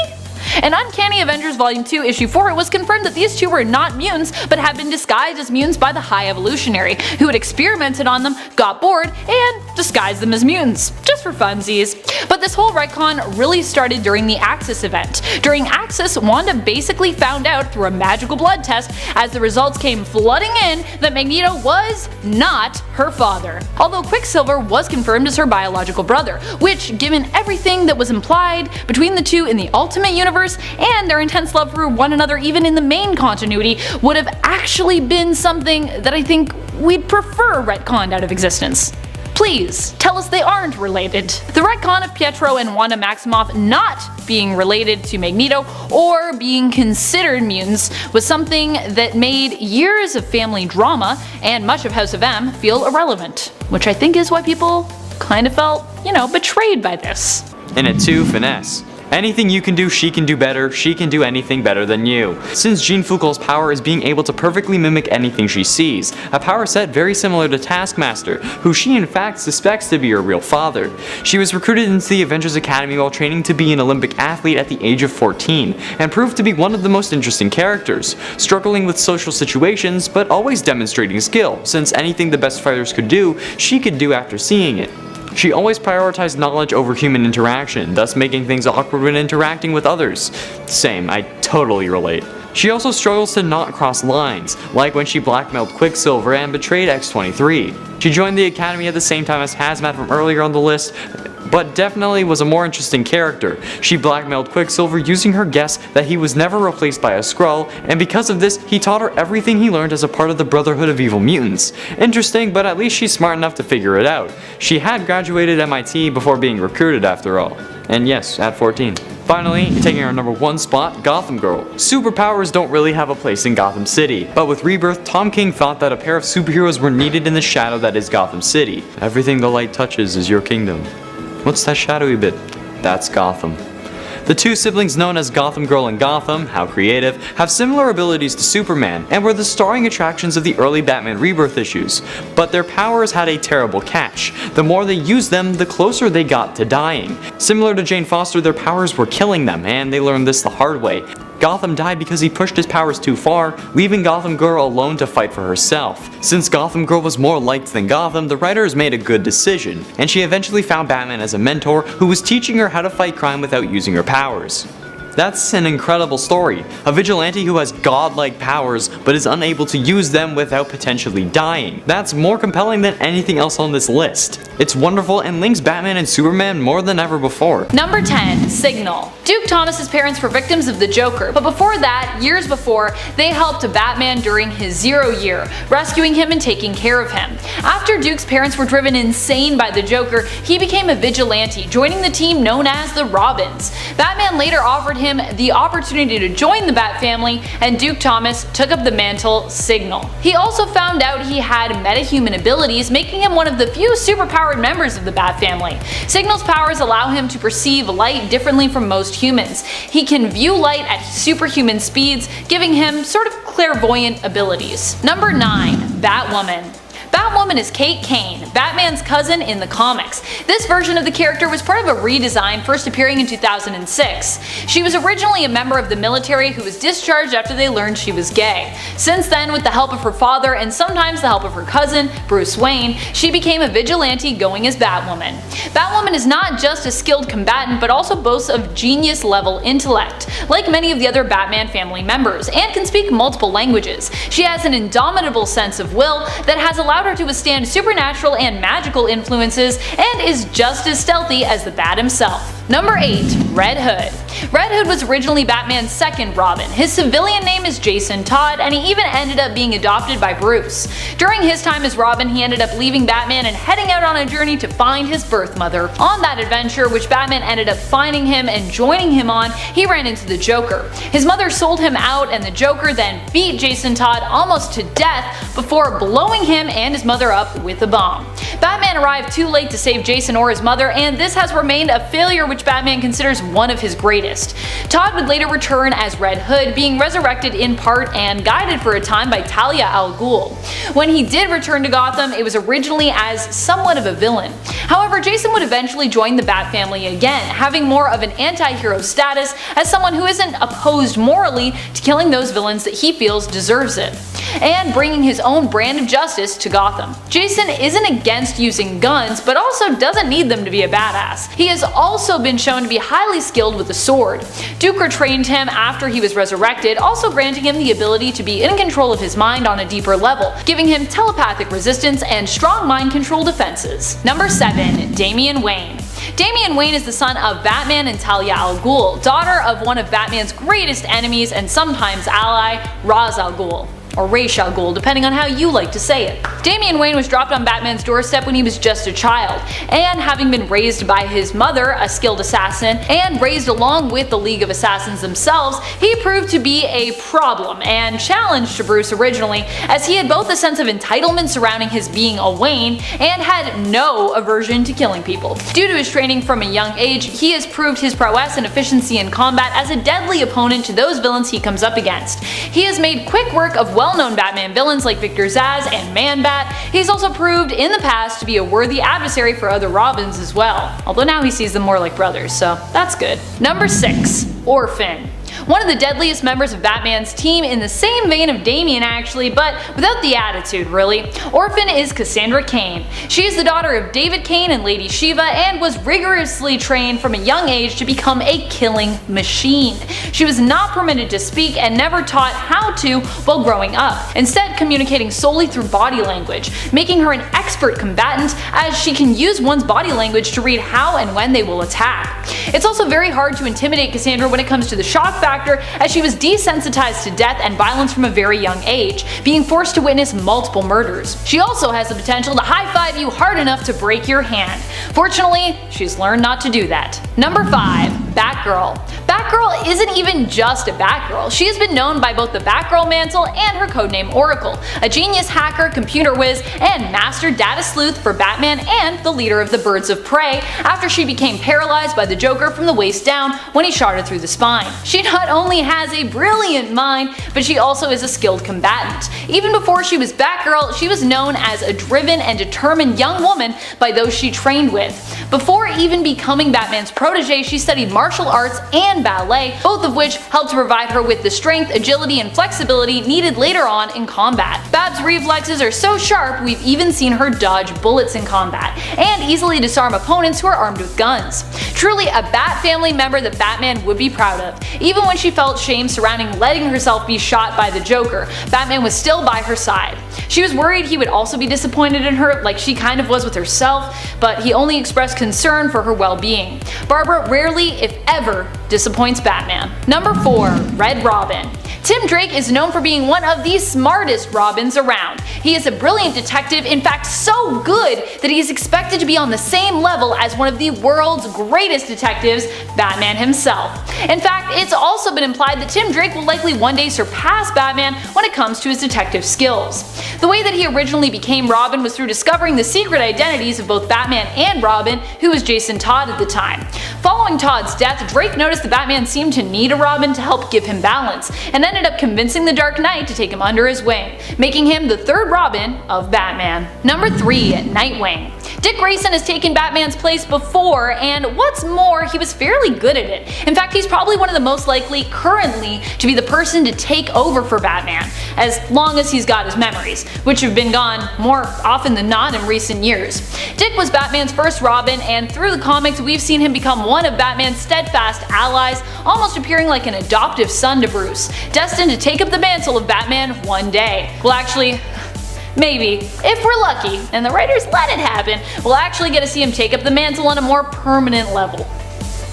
In Uncanny Avengers Volume 2, Issue 4, it was confirmed that these two were not mutants, but had been disguised as mutants by the High Evolutionary, who had experimented on them, got bored, and disguised them as mutants, just for funsies. But this whole retcon really started during the Axis event. During Axis, Wanda basically found out through a magical blood test, as the results came flooding in, that Magneto was not her father. Although Quicksilver was confirmed as her biological brother, which, given everything that was implied between the two in the Ultimate Universe, and their intense love for one another even in the main continuity, would have actually been something that I think we'd prefer retconned out of existence. Please, tell us they aren't related. The retcon of Pietro and Wanda Maximoff not being related to Magneto or being considered mutants was something that made years of family drama and much of House of M feel irrelevant, which I think is why people kind of felt, betrayed by this. And at 2, Finesse. Anything you can do, she can do better. She can do anything better than you. Since Jean Foucault's power is being able to perfectly mimic anything she sees, a power set very similar to Taskmaster, who she in fact suspects to be her real father. She was recruited into the Avengers Academy while training to be an Olympic athlete at the age of 14, and proved to be one of the most interesting characters, struggling with social situations but always demonstrating skill, since anything the best fighters could do, she could do after seeing it. She always prioritized knowledge over human interaction, thus making things awkward when interacting with others. Same, I totally relate. She also struggles to not cross lines, like when she blackmailed Quicksilver and betrayed X-23. She joined the Academy at the same time as Hazmat from earlier on the list, but definitely was a more interesting character. She blackmailed Quicksilver using her guess that he was never replaced by a Skrull, and because of this, he taught her everything he learned as a part of the Brotherhood of Evil Mutants. Interesting, but at least she's smart enough to figure it out. She had graduated MIT before being recruited after all. And yes, at 14. Finally, taking our number 1 spot, Gotham Girl. Superpowers don't really have a place in Gotham City, but with Rebirth, Tom King thought that a pair of superheroes were needed in the shadow that is Gotham City. Everything the light touches is your kingdom. What's that shadowy bit? That's Gotham. The two siblings known as Gotham Girl and Gotham, how creative, have similar abilities to Superman and were the starring attractions of the early Batman Rebirth issues, but their powers had a terrible catch. The more they used them, the closer they got to dying. Similar to Jane Foster, their powers were killing them, and they learned this the hard way. Gotham died because he pushed his powers too far, leaving Gotham Girl alone to fight for herself. Since Gotham Girl was more liked than Gotham, the writers made a good decision, and she eventually found Batman as a mentor who was teaching her how to fight crime without using her powers. That's an incredible story. A vigilante who has godlike powers but is unable to use them without potentially dying. That's more compelling than anything else on this list. It's wonderful and links Batman and Superman more than ever before. Number 10. Signal. Duke Thomas's parents were victims of the Joker, but before that, years before, they helped Batman during his 0 year, rescuing him and taking care of him. After Duke's parents were driven insane by the Joker, he became a vigilante, joining the team known as the Robins. Batman later offered him the opportunity to join the Bat family, and Duke Thomas took up the mantle Signal. He also found out he had metahuman abilities, making him one of the few superpowered members of the Bat family. Signal's powers allow him to perceive light differently from most humans. He can view light at superhuman speeds, giving him sort of clairvoyant abilities. Number 9. Batwoman. Batwoman is Kate Kane, Batman's cousin in the comics. This version of the character was part of a redesign first appearing in 2006. She was originally a member of the military who was discharged after they learned she was gay. Since then, with the help of her father and sometimes the help of her cousin, Bruce Wayne, she became a vigilante going as Batwoman. Batwoman is not just a skilled combatant but also boasts of genius-level intellect, like many of the other Batman family members, and can speak multiple languages. She has an indomitable sense of will that has allowed her to withstand supernatural and magical influences, and is just as stealthy as the Bat himself. Number 8. Red Hood. Red Hood was originally Batman's second Robin. His civilian name is Jason Todd, and he even ended up being adopted by Bruce. During his time as Robin, he ended up leaving Batman and heading out on a journey to find his birth mother. On that adventure, which Batman ended up finding him and joining him on, he ran into the Joker. His mother sold him out, and the Joker then beat Jason Todd almost to death before blowing him and his mother up with a bomb. Batman arrived too late to save Jason or his mother, and this has remained a failure which Batman considers one of his greatest. Todd would later return as Red Hood, being resurrected in part and guided for a time by Talia al Ghul. When he did return to Gotham, it was originally as somewhat of a villain. However, Jason would eventually join the Bat family again, having more of an anti-hero status as someone who isn't opposed morally to killing those villains that he feels deserves it, and bringing his own brand of justice to Gotham. Jason isn't against using guns, but also doesn't need them to be a badass. He has also been shown to be highly skilled with the sword. Duke retrained him after he was resurrected, also granting him the ability to be in control of his mind on a deeper level, giving him telepathic resistance and strong mind control defenses. Number 7. Damian Wayne. Damian Wayne is the son of Batman and Talia al Ghul, daughter of one of Batman's greatest enemies and sometimes ally, Ra's al Ghul. Or Ra's al Ghul, depending on how you like to say it. Damian Wayne was dropped on Batman's doorstep when he was just a child, and having been raised by his mother, a skilled assassin, and raised along with the League of Assassins themselves, he proved to be a problem and challenge to Bruce originally, as he had both a sense of entitlement surrounding his being a Wayne and had no aversion to killing people. Due to his training from a young age, he has proved his prowess and efficiency in combat as a deadly opponent to those villains he comes up against. He has made quick work of well-known Batman villains like Victor Zsasz and Man-Bat. He's also proved in the past to be a worthy adversary for other Robins as well, although now he sees them more like brothers, so that's good. Number 6. Orphan. One of the deadliest members of Batman's team, in the same vein of Damian actually, but without the attitude really. Orphan is Cassandra Cain. She is the daughter of David Cain and Lady Shiva and was rigorously trained from a young age to become a killing machine. She was not permitted to speak and never taught how to while growing up, instead communicating solely through body language, making her an expert combatant as she can use one's body language to read how and when they will attack. It's also very hard to intimidate Cassandra when it comes to the shock factor, as she was desensitized to death and violence from a very young age, being forced to witness multiple murders. She also has the potential to high-five you hard enough to break your hand. Fortunately, she's learned not to do that. Number 5. Batgirl. Batgirl isn't even just a Batgirl. She has been known by both the Batgirl mantle and her codename Oracle, a genius hacker, computer whiz, and master data sleuth for Batman and the leader of the Birds of Prey after she became paralyzed by the Joker from the waist down when he shot her through the spine. She not only has a brilliant mind, but she also is a skilled combatant. Even before she was Batgirl, she was known as a driven and determined young woman by those she trained with. Before even becoming Batman's protege, she studied martial arts and ballet, both of which helped to provide her with the strength, agility, and flexibility needed later on in combat. Bab's reflexes are so sharp we've even seen her dodge bullets in combat, and easily disarm opponents who are armed with guns. Truly a Bat family member that Batman would be proud of. Even when she felt shame surrounding letting herself be shot by the Joker, Batman was still by her side. She was worried he would also be disappointed in her, like she kind of was with herself, but he only expressed concern for her well-being. Barbara rarely, if ever, disappoints Batman. Number 4. Red Robin. Tim Drake is known for being one of the smartest Robins around. He is a brilliant detective, in fact so good that he is expected to be on the same level as one of the world's greatest detectives, Batman himself. In fact, it's also been implied that Tim Drake will likely one day surpass Batman when it comes to his detective skills. The way that he originally became Robin was through discovering the secret identities of both Batman and Robin, who was Jason Todd at the time. Following Todd's death, Drake noticed that Batman seemed to need a Robin to help give him balance, and ended up convincing the Dark Knight to take him under his wing, making him the third Robin of Batman. Number 3. Nightwing. Dick Grayson has taken Batman's place before, and what's more, he was fairly good at it. In fact, he's probably one of the most likely currently to be the person to take over for Batman, as long as he's got his memories, which have been gone more often than not in recent years. Dick was Batman's first Robin, and through the comics we've seen him become one of Batman's steadfast allies, almost appearing like an adoptive son to Bruce, destined to take up the mantle of Batman one day. Well, actually, maybe, if we're lucky, and the writers let it happen, we'll actually get to see him take up the mantle on a more permanent level.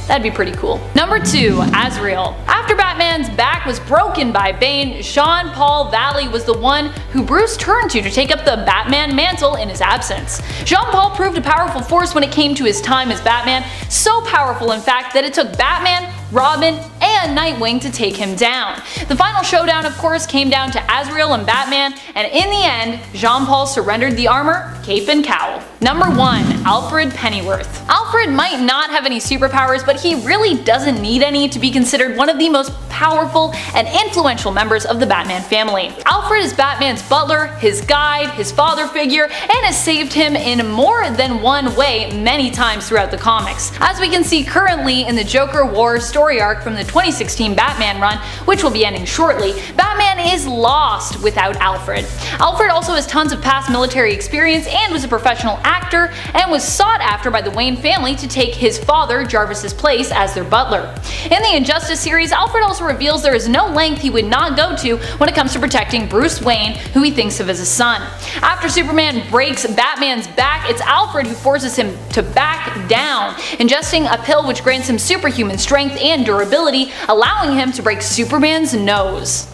That'd be pretty cool. Number 2. Azrael. After Batman's back was broken by Bane, Jean-Paul Valley was the one who Bruce turned to take up the Batman mantle in his absence. Jean-Paul proved a powerful force when it came to his time as Batman, so powerful in fact that it took Batman, Robin, and Nightwing to take him down. The final showdown of course came down to Azrael and Batman, and in the end, Jean-Paul surrendered the armor, cape, and cowl. Number 1. Alfred Pennyworth. Alfred might not have any superpowers, but he really doesn't need any to be considered one of the most powerful and influential members of the Batman family. Alfred is Batman's butler, his guide, his father figure, and has saved him in more than one way many times throughout the comics. As we can see currently in the Joker War story arc from the 2016 Batman run, which will be ending shortly, Batman is lost without Alfred. Alfred also has tons of past military experience and was a professional actor, and was sought after by the Wayne family to take his father Jarvis's place as their butler. In the Injustice series, Alfred also reveals there is no length he would not go to when it comes to protecting Bruce Wayne, who he thinks of as a son. After Superman breaks Batman's back, it's Alfred who forces him to back down, ingesting a pill which grants him superhuman strength and durability, allowing him to break Superman's nose.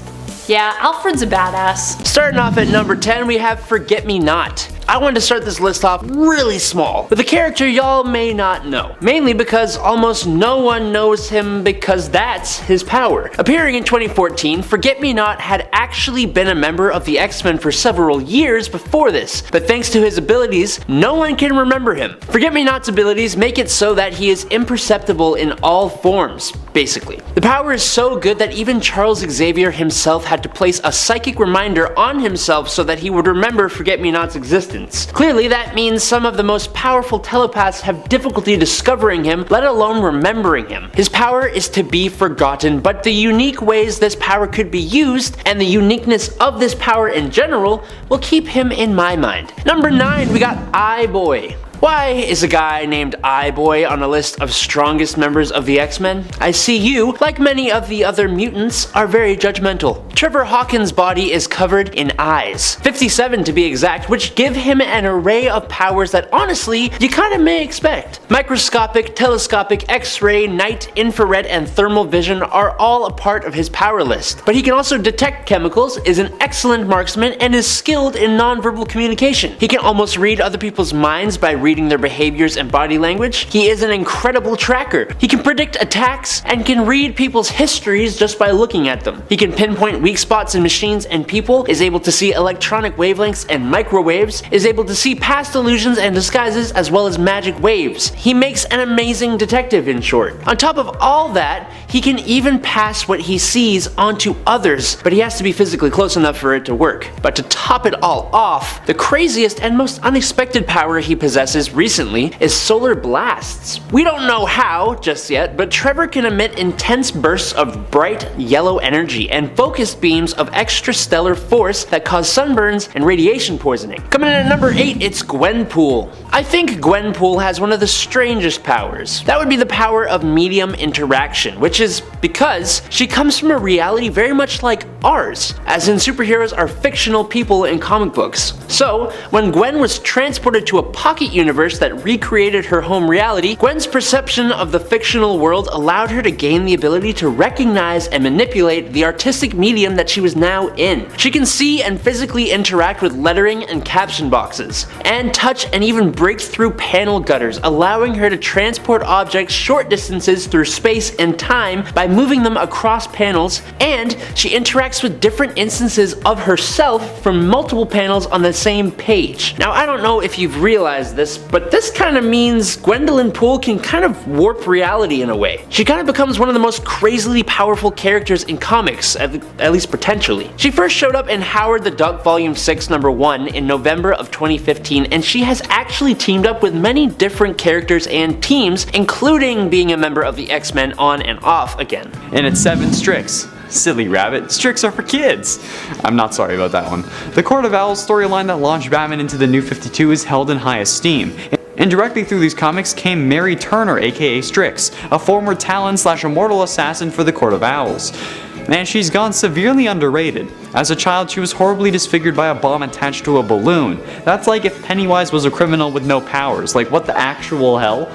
Yeah, Alfred's a badass. Starting off at number 10, we have Forget Me Not. I wanted to start this list off really small, with a character y'all may not know, mainly because almost no one knows him because that's his power. Appearing in 2014, Forget Me Not had actually been a member of the X-Men for several years before this, but thanks to his abilities, no one can remember him. Forget Me Not's abilities make it so that he is imperceptible in all forms, basically. The power is so good that even Charles Xavier himself had to place a psychic reminder on himself so that he would remember Forget Me Not's existence. distance. Clearly that means some of the most powerful telepaths have difficulty discovering him, let alone remembering him. His power is to be forgotten, but the unique ways this power could be used, and the uniqueness of this power in general, will keep him in my mind. Number 9, we got Eye-Boy. Why is a guy named Eye-Boy on a list of strongest members of the X-Men? I see you, like many of the other mutants, are very judgmental. Trevor Hawkins' body is covered in eyes, 57 to be exact, which give him an array of powers that honestly, you kinda may expect. Microscopic, telescopic, X-ray, night, infrared, and thermal vision are all a part of his power list. But he can also detect chemicals, is an excellent marksman, and is skilled in nonverbal communication. He can almost read other people's minds by reading their behaviors and body language. He is an incredible tracker. He can predict attacks and can read people's histories just by looking at them. He can pinpoint weak spots in machines and people, is able to see electronic wavelengths and microwaves, is able to see past illusions and disguises as well as magic waves. He makes an amazing detective, in short. On top of all that, he can even pass what he sees onto others, but he has to be physically close enough for it to work. But to top it all off, the craziest and most unexpected power he possesses recently is solar blasts. We don't know how just yet, but Trevor can emit intense bursts of bright yellow energy and focused beams of extrastellar force that cause sunburns and radiation poisoning. Coming in at number 8, it's Gwenpool. I think Gwenpool has one of the strangest powers. That would be the power of medium interaction, which is because she comes from a reality very much like ours, as in superheroes are fictional people in comic books. So, when Gwen was transported to a pocket universe that recreated her home reality, Gwen's perception of the fictional world allowed her to gain the ability to recognize and manipulate the artistic medium that she was now in. She can see and physically interact with lettering and caption boxes, and touch and even break through panel gutters, allowing her to transport objects short distances through space and time by moving them across panels, and she interacts with different instances of herself from multiple panels on the same page. Now, I don't know if you've realized this, but this kind of means Gwendolyn Poole can kind of warp reality in a way. She kind of becomes one of the most crazily powerful characters in comics, at least potentially. She first showed up in Howard the Duck Volume 6 number 1 in November of 2015, and she has actually teamed up with many different characters and teams, including being a member of the X-Men on and off again. And it's 7 Strix. Silly rabbit, Strix are for kids! I'm not sorry about that one. The Court of Owls storyline that launched Batman into the New 52 is held in high esteem. And directly through these comics came Mary Turner, aka Strix, a former Talon/immortal assassin for the Court of Owls. And she's gone severely underrated. As a child, she was horribly disfigured by a bomb attached to a balloon. That's like if Pennywise was a criminal with no powers. Like, what the actual hell?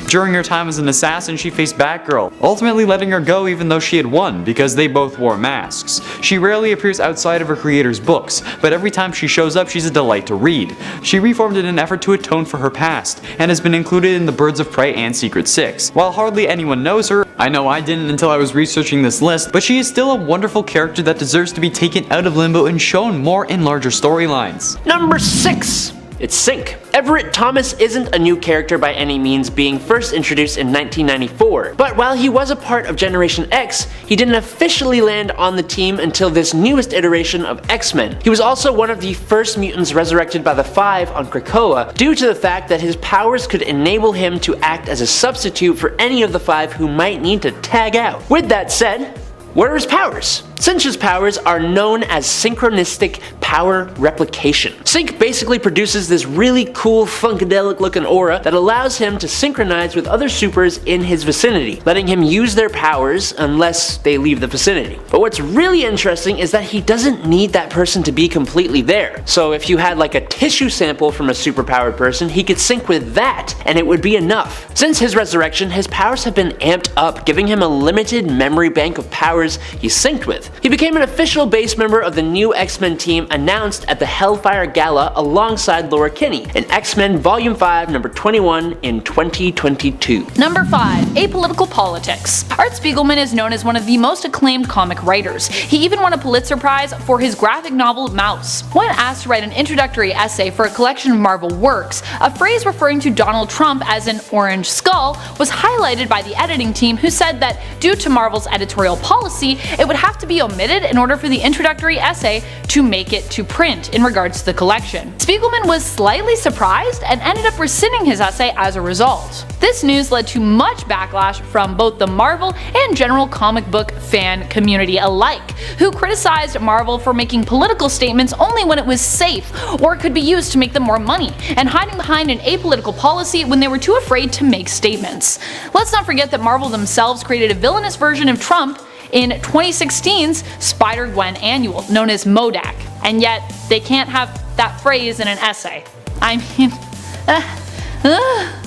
During her time as an assassin, she faced Batgirl, ultimately letting her go even though she had won, because they both wore masks. She rarely appears outside of her creator's books, but every time she shows up, she's a delight to read. She reformed in an effort to atone for her past, and has been included in the Birds of Prey and Secret Six. While hardly anyone knows her, I know I didn't until I was researching this list, but she is still a wonderful character that deserves to be taken out of limbo and shown more in larger storylines. Number 6. It's Sync. Everett Thomas isn't a new character by any means, being first introduced in 1994, but while he was a part of Generation X, he didn't officially land on the team until this newest iteration of X-Men. He was also one of the first mutants resurrected by the Five on Krakoa, due to the fact that his powers could enable him to act as a substitute for any of the Five who might need to tag out. With that said, what are his powers? Synch's powers are known as synchronistic power replication. Synch basically produces this really cool funkadelic looking aura that allows him to synchronize with other supers in his vicinity, letting him use their powers unless they leave the vicinity. But what's really interesting is that he doesn't need that person to be completely there. So if you had like a tissue sample from a superpowered person, he could sync with that and it would be enough. Since his resurrection, his powers have been amped up, giving him a limited memory bank of powers he's synced with. He became an official base member of the new X-Men team announced at the Hellfire Gala alongside Laura Kinney in X-Men Volume 5 number 21 in 2022. Number 5. Apolitical Politics. Art Spiegelman is known as one of the most acclaimed comic writers. He even won a Pulitzer Prize for his graphic novel Mouse. When asked to write an introductory essay for a collection of Marvel works, a phrase referring to Donald Trump as an orange skull was highlighted by the editing team, who said that due to Marvel's editorial policy, it would have to be be omitted in order for the introductory essay to make it to print in regards to the collection. Spiegelman was slightly surprised and ended up rescinding his essay as a result. This news led to much backlash from both the Marvel and general comic book fan community alike, who criticized Marvel for making political statements only when it was safe or could be used to make them more money, and hiding behind an apolitical policy when they were too afraid to make statements. Let's not forget that Marvel themselves created a villainous version of Trump in 2016's Spider-Gwen annual, known as MODAK, and yet they can't have that phrase in an essay. I mean,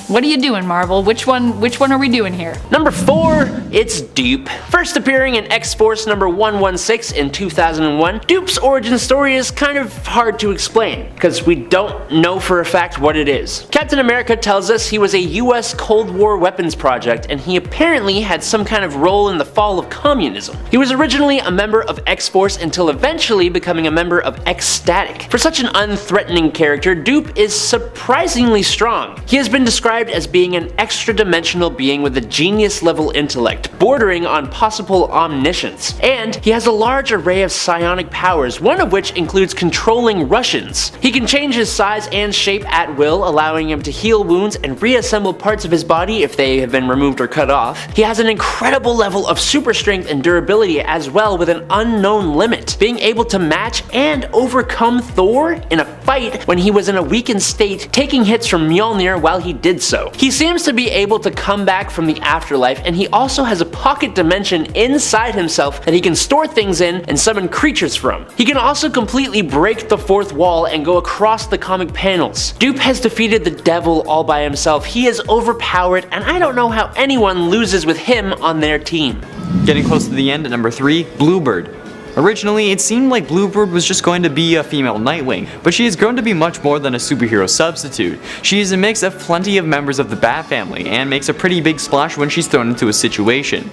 what are you doing, Marvel? Which one are we doing here? Number 4, it's Dupe. First appearing in X-Force number 116 in 2001, Dupe's origin story is kind of hard to explain, because we don't know for a fact what it is. Captain America tells us he was a US Cold War weapons project, and he apparently had some kind of role in the fall of communism. He was originally a member of X-Force until eventually becoming a member of X-Static. For such an unthreatening character, Dupe is surprisingly strong. He has been described as being an extra-dimensional being with a genius-level intellect, bordering on possible omniscience. And he has a large array of psionic powers, one of which includes controlling Russians. He can change his size and shape at will, allowing him to heal wounds and reassemble parts of his body if they have been removed or cut off. He has an incredible level of super strength and durability as well, with an unknown limit, being able to match and overcome Thor in a fight when he was in a weakened state, taking hits from Mjolnir while he did so. He seems to be able to come back from the afterlife, and he also has a pocket dimension inside himself that he can store things in and summon creatures from. He can also completely break the fourth wall and go across the comic panels. Dupe has defeated the devil all by himself. He is overpowered, and I don't know how anyone loses with him on their team. Getting close to the end at number 3, Bluebird. Originally, it seemed like Bluebird was just going to be a female Nightwing, but she has grown to be much more than a superhero substitute. She is a mix of plenty of members of the Bat family, and makes a pretty big splash when she's thrown into a situation.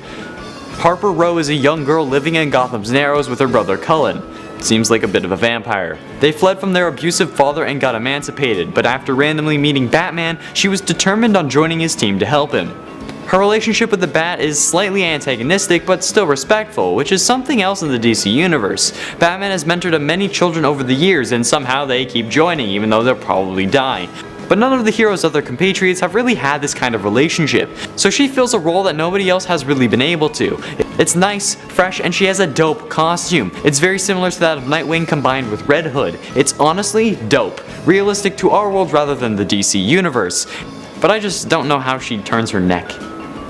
Harper Row is a young girl living in Gotham's Narrows with her brother Cullen. Seems like a bit of a vampire. They fled from their abusive father and got emancipated, but after randomly meeting Batman, she was determined on joining his team to help him. Her relationship with the Bat is slightly antagonistic but still respectful, which is something else in the DC universe. Batman has mentored many children over the years, and somehow they keep joining even though they'll probably die. But none of the hero's other compatriots have really had this kind of relationship, so she fills a role that nobody else has really been able to. It's nice, fresh, and she has a dope costume. It's very similar to that of Nightwing combined with Red Hood. It's honestly dope. Realistic to our world rather than the DC universe. But I just don't know how she turns her neck.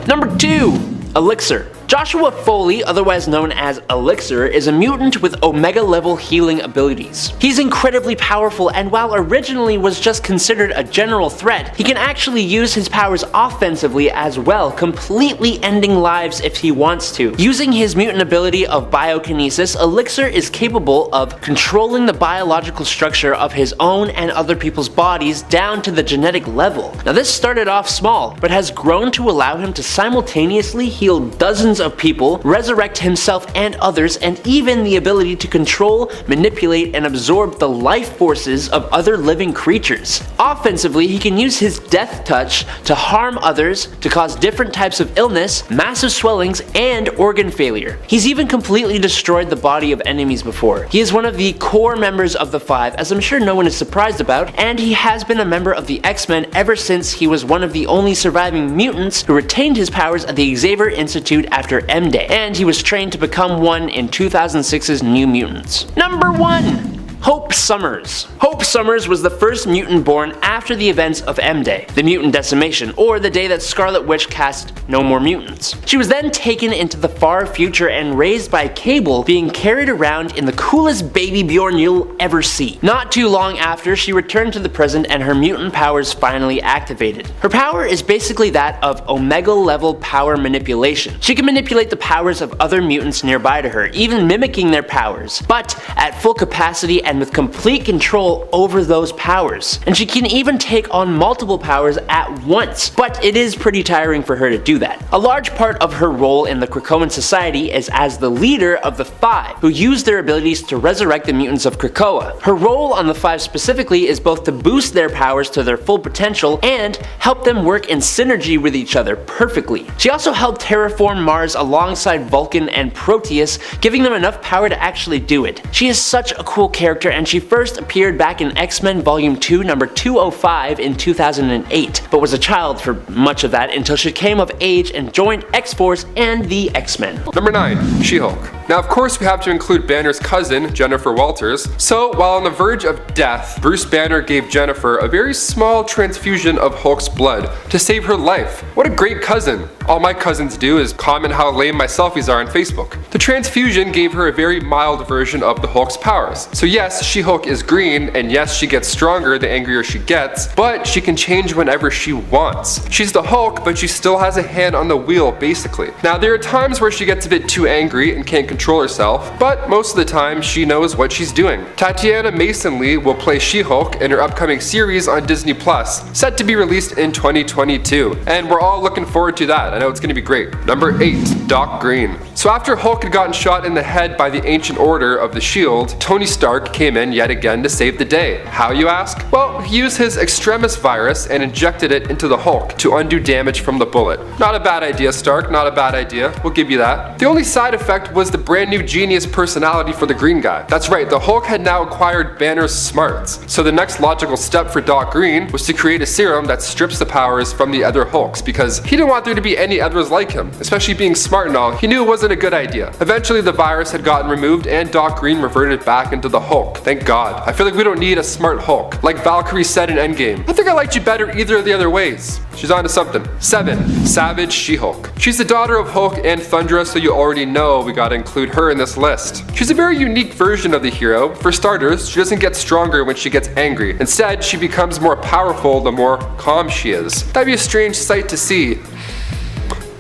Number 2, Elixir. Joshua Foley, otherwise known as Elixir, is a mutant with Omega-level healing abilities. He's incredibly powerful, and while originally was just considered a general threat, he can actually use his powers offensively as well, completely ending lives if he wants to. Using his mutant ability of biokinesis, Elixir is capable of controlling the biological structure of his own and other people's bodies down to the genetic level. Now this started off small, but has grown to allow him to simultaneously heal dozens of people, resurrect himself and others, and even the ability to control, manipulate, and absorb the life forces of other living creatures. Offensively, he can use his death touch to harm others, to cause different types of illness, massive swellings, and organ failure. He's even completely destroyed the body of enemies before. He is one of the core members of the Five, as I'm sure no one is surprised about, and he has been a member of the X-Men ever since he was one of the only surviving mutants who retained his powers at the Xavier Institute after M-Day, and he was trained to become one in 2006's New Mutants. Number 1! Hope Summers. Hope Summers was the first mutant born after the events of M-Day, the mutant decimation, or the day that Scarlet Witch cast No More Mutants. She was then taken into the far future and raised by Cable, being carried around in the coolest baby Bjorn you'll ever see. Not too long after, she returned to the present and her mutant powers finally activated. Her power is basically that of Omega-level power manipulation. She can manipulate the powers of other mutants nearby to her, even mimicking their powers, but at full capacity and with complete control over those powers. And she can even take on multiple powers at once, but it is pretty tiring for her to do that. A large part of her role in the Krakoan society is as the leader of the Five, who use their abilities to resurrect the mutants of Krakoa. Her role on the Five specifically is both to boost their powers to their full potential and help them work in synergy with each other perfectly. She also helped terraform Mars alongside Vulcan and Proteus, giving them enough power to actually do it. She is such a cool character, and she first appeared back in X-Men Volume 2 number 205 in 2008, but was a child for much of that until she came of age and joined X-Force and the X-Men. Number 9. She-Hulk. Now of course we have to include Banner's cousin, Jennifer Walters. So while on the verge of death, Bruce Banner gave Jennifer a very small transfusion of Hulk's blood to save her life. What a great cousin. All my cousins do is comment how lame my selfies are on Facebook. The transfusion gave her a very mild version of the Hulk's powers. So yes, She-Hulk is green, and yes, she gets stronger the angrier she gets, but she can change whenever she wants. She's the Hulk, but she still has a hand on the wheel, basically. Now there are times where she gets a bit too angry and can't control herself, but most of the time she knows what she's doing. Tatiana Mason Lee will play She-Hulk in her upcoming series on Disney+, set to be released in 2022, and we're all looking forward to that. I know it's gonna be great. Number 8. Doc Green. So after Hulk had gotten shot in the head by the Ancient Order of the Shield, Tony Stark came in yet again to save the day. How, you ask? Well, he used his Extremis virus and injected it into the Hulk to undo damage from the bullet. Not a bad idea, Stark, not a bad idea. We'll give you that. The only side effect was the brand new genius personality for the green guy. That's right, the Hulk had now acquired Banner's smarts. So the next logical step for Doc Green was to create a serum that strips the powers from the other Hulks, because he didn't want there to be any others like him, especially being smart and all. He knew it wasn't a good idea. Eventually the virus had gotten removed and Doc Green reverted back into the Hulk. Thank God. I feel like we don't need a smart Hulk. Like Valkyrie said in Endgame, I think I liked you better either of the other ways. She's on to something. 7. Savage She-Hulk. She's the daughter of Hulk and Thundra, so you already know we gotta include her in this list. She's a very unique version of the hero. For starters, she doesn't get stronger when she gets angry. Instead, she becomes more powerful the more calm she is. That'd be a strange sight to see.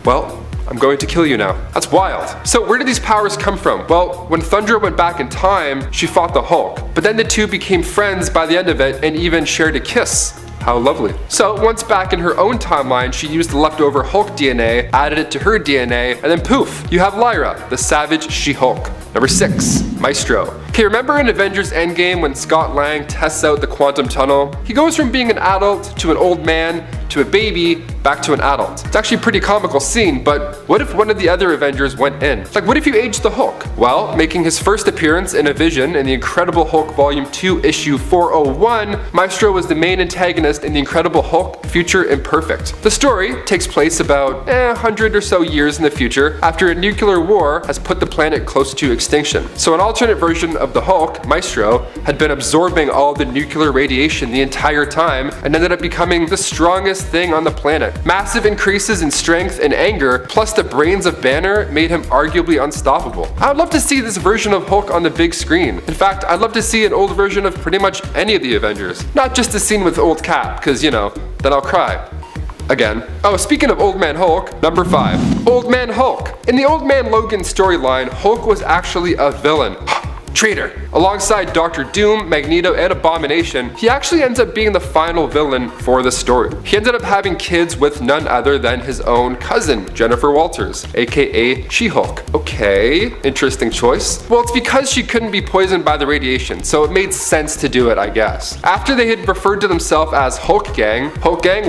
Well, I'm going to kill you now. That's wild. So where did these powers come from? Well, when Thundra went back in time, she fought the Hulk. But then the two became friends by the end of it and even shared a kiss. How lovely. So once back in her own timeline, she used the leftover Hulk DNA, added it to her DNA, and then poof, you have Lyra, the savage She-Hulk. Number 6. Maestro. Okay, remember in Avengers Endgame when Scott Lang tests out the quantum tunnel? He goes from being an adult to an old man to a baby back to an adult. It's actually a pretty comical scene, but what if one of the other Avengers went in? Like, what if you aged the Hulk? Well, making his first appearance in a vision in the Incredible Hulk Volume 2 issue 401, Maestro was the main antagonist in the Incredible Hulk Future Imperfect. The story takes place about 100 or so years in the future after a nuclear war has put the planet close to extinction. So an alternate version of the Hulk, Maestro, had been absorbing all the nuclear radiation the entire time and ended up becoming the strongest thing on the planet. Massive increases in strength and anger, plus the brains of Banner made him arguably unstoppable. I would love to see this version of Hulk on the big screen. In fact, I'd love to see an old version of pretty much any of the Avengers. Not just a scene with old Cap, because you know, then I'll cry. Again. Oh, speaking of Old Man Hulk, number 5. Old Man Hulk. In the Old Man Logan storyline, Hulk was actually a villain. Traitor. Alongside Dr. Doom, Magneto, and Abomination, he actually ends up being the final villain for the story. He ended up having kids with none other than his own cousin, Jennifer Walters, aka She-Hulk. Okay, interesting choice. Well, it's because she couldn't be poisoned by the radiation, so it made sense to do it, I guess. After they had referred to themselves as Hulk Gang,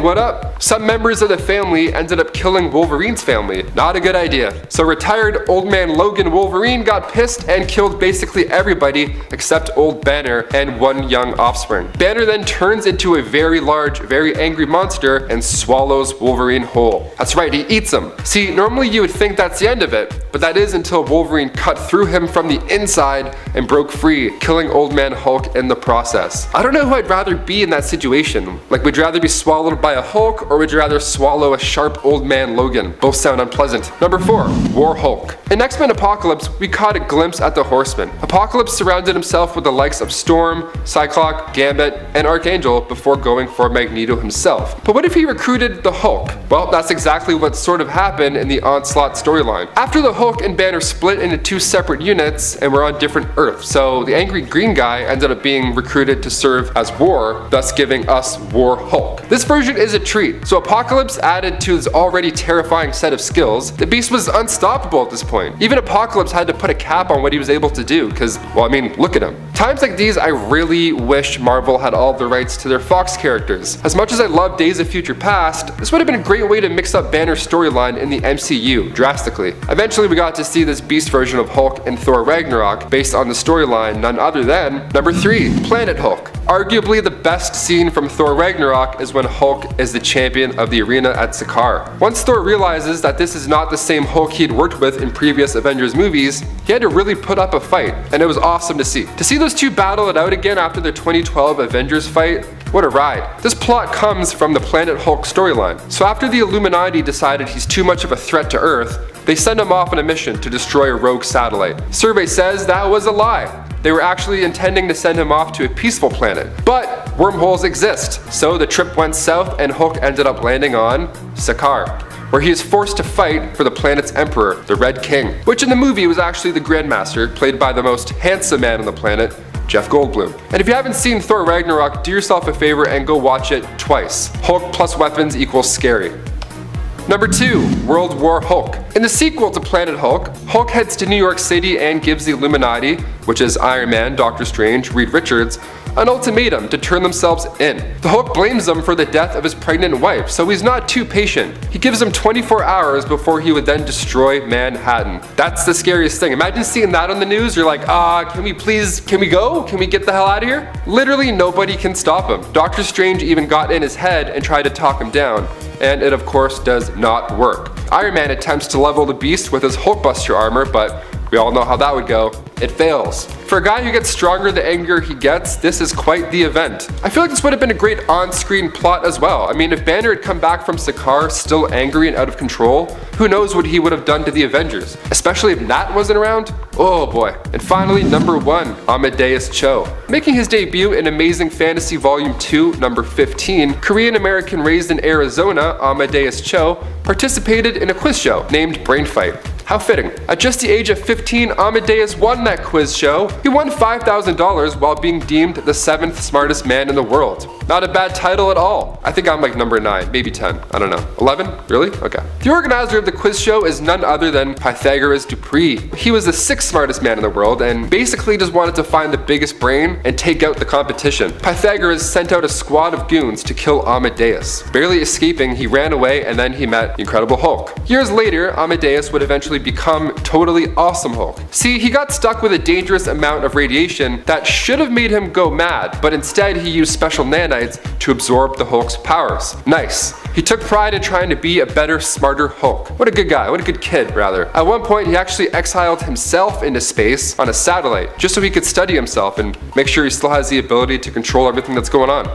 what up? Some members of the family ended up killing Wolverine's family. Not a good idea. So retired Old Man Logan Wolverine got pissed and killed basically everybody except old Banner and one young offspring. Banner then turns into a very large, very angry monster and swallows Wolverine whole. That's right, he eats him. See, normally you would think that's the end of it, but that is until Wolverine cut through him from the inside and broke free, killing Old Man Hulk in the process. I don't know who I'd rather be in that situation. Like, would you rather be swallowed by a Hulk or would you rather swallow a sharp Old Man Logan? Both sound unpleasant. Number 4. War Hulk. In X-Men Apocalypse, we caught a glimpse at the Horseman. Apocalypse surrounded himself with the likes of Storm, Cyclops, Gambit, and Archangel before going for Magneto himself. But what if he recruited the Hulk? Well, that's exactly what sort of happened in the Onslaught storyline. After the Hulk and Banner split into two separate units and were on different Earths, so the angry green guy ended up being recruited to serve as War, thus giving us War Hulk. This version is a treat. So Apocalypse added to his already terrifying set of skills. The Beast was unstoppable at this point. Even Apocalypse had to put a cap on what he was able to do because, well, I mean, look at him. Times like these, I really wish Marvel had all the rights to their Fox characters. As much as I love Days of Future Past, this would have been a great way to mix up Banner's storyline in the MCU drastically. Eventually we got to see this Beast version of Hulk in Thor Ragnarok based on the storyline none other than number 3, Planet Hulk. Arguably the best scene from Thor Ragnarok is when Hulk is the champion of the arena at Sakaar. Once Thor realizes that this is not the same Hulk he'd worked with in previous Avengers movies, he had to really put up a fight, and it was awesome to see. To see those two battle it out again after their 2012 Avengers fight, what a ride. This plot comes from the Planet Hulk storyline. So after the Illuminati decided he's too much of a threat to Earth, they send him off on a mission to destroy a rogue satellite. Survey says that was a lie. They were actually intending to send him off to a peaceful planet. But wormholes exist, so the trip went south and Hulk ended up landing on Sakaar, where he is forced to fight for the planet's emperor, the Red King, which in the movie was actually the Grandmaster, played by the most handsome man on the planet, Jeff Goldblum. And if you haven't seen Thor Ragnarok, do yourself a favor and go watch it twice. Hulk plus weapons equals scary. Number 2, World War Hulk. In the sequel to Planet Hulk, Hulk heads to New York City and gives the Illuminati, which is Iron Man, Doctor Strange, Reed Richards, an ultimatum to turn themselves in. The Hulk blames them for the death of his pregnant wife, so he's not too patient. He gives them 24 hours before he would then destroy Manhattan. That's the scariest thing. Imagine seeing that on the news. You're like, can we go? Can we get the hell out of here? Literally nobody can stop him. Doctor Strange even got in his head and tried to talk him down, and it of course does not work. Iron Man attempts to level the Beast with his Hulkbuster armor, but we all know how that would go. It fails. For a guy who gets stronger the angrier he gets, this is quite the event. I feel like this would have been a great on-screen plot as well. I mean, if Banner had come back from Sakaar still angry and out of control, who knows what he would have done to the Avengers, especially if Nat wasn't around? Oh boy. And finally, number 1, Amadeus Cho. Making his debut in Amazing Fantasy Volume 2, number 15, Korean-American raised in Arizona, Amadeus Cho participated in a quiz show named Brain Fight. How fitting. At just the age of 15, Amadeus won that quiz show. He won $5,000 while being deemed the 7th smartest man in the world. Not a bad title at all. I think I'm like number 9, maybe 10, I don't know. 11? Really? Okay. The organizer of the quiz show is none other than Pythagoras Dupree. He was the 6th smartest man in the world and basically just wanted to find the biggest brain and take out the competition. Pythagoras sent out a squad of goons to kill Amadeus. Barely escaping, he ran away and then he met the Incredible Hulk. Years later, Amadeus would eventually become totally awesome Hulk. See, he got stuck with a dangerous amount of radiation that should have made him go mad, but instead he used special nanites to absorb the Hulk's powers. Nice. He took pride in trying to be a better, smarter Hulk. What a good guy, what a good kid, rather. At one point, he actually exiled himself into space on a satellite, just so he could study himself and make sure he still has the ability to control everything that's going on.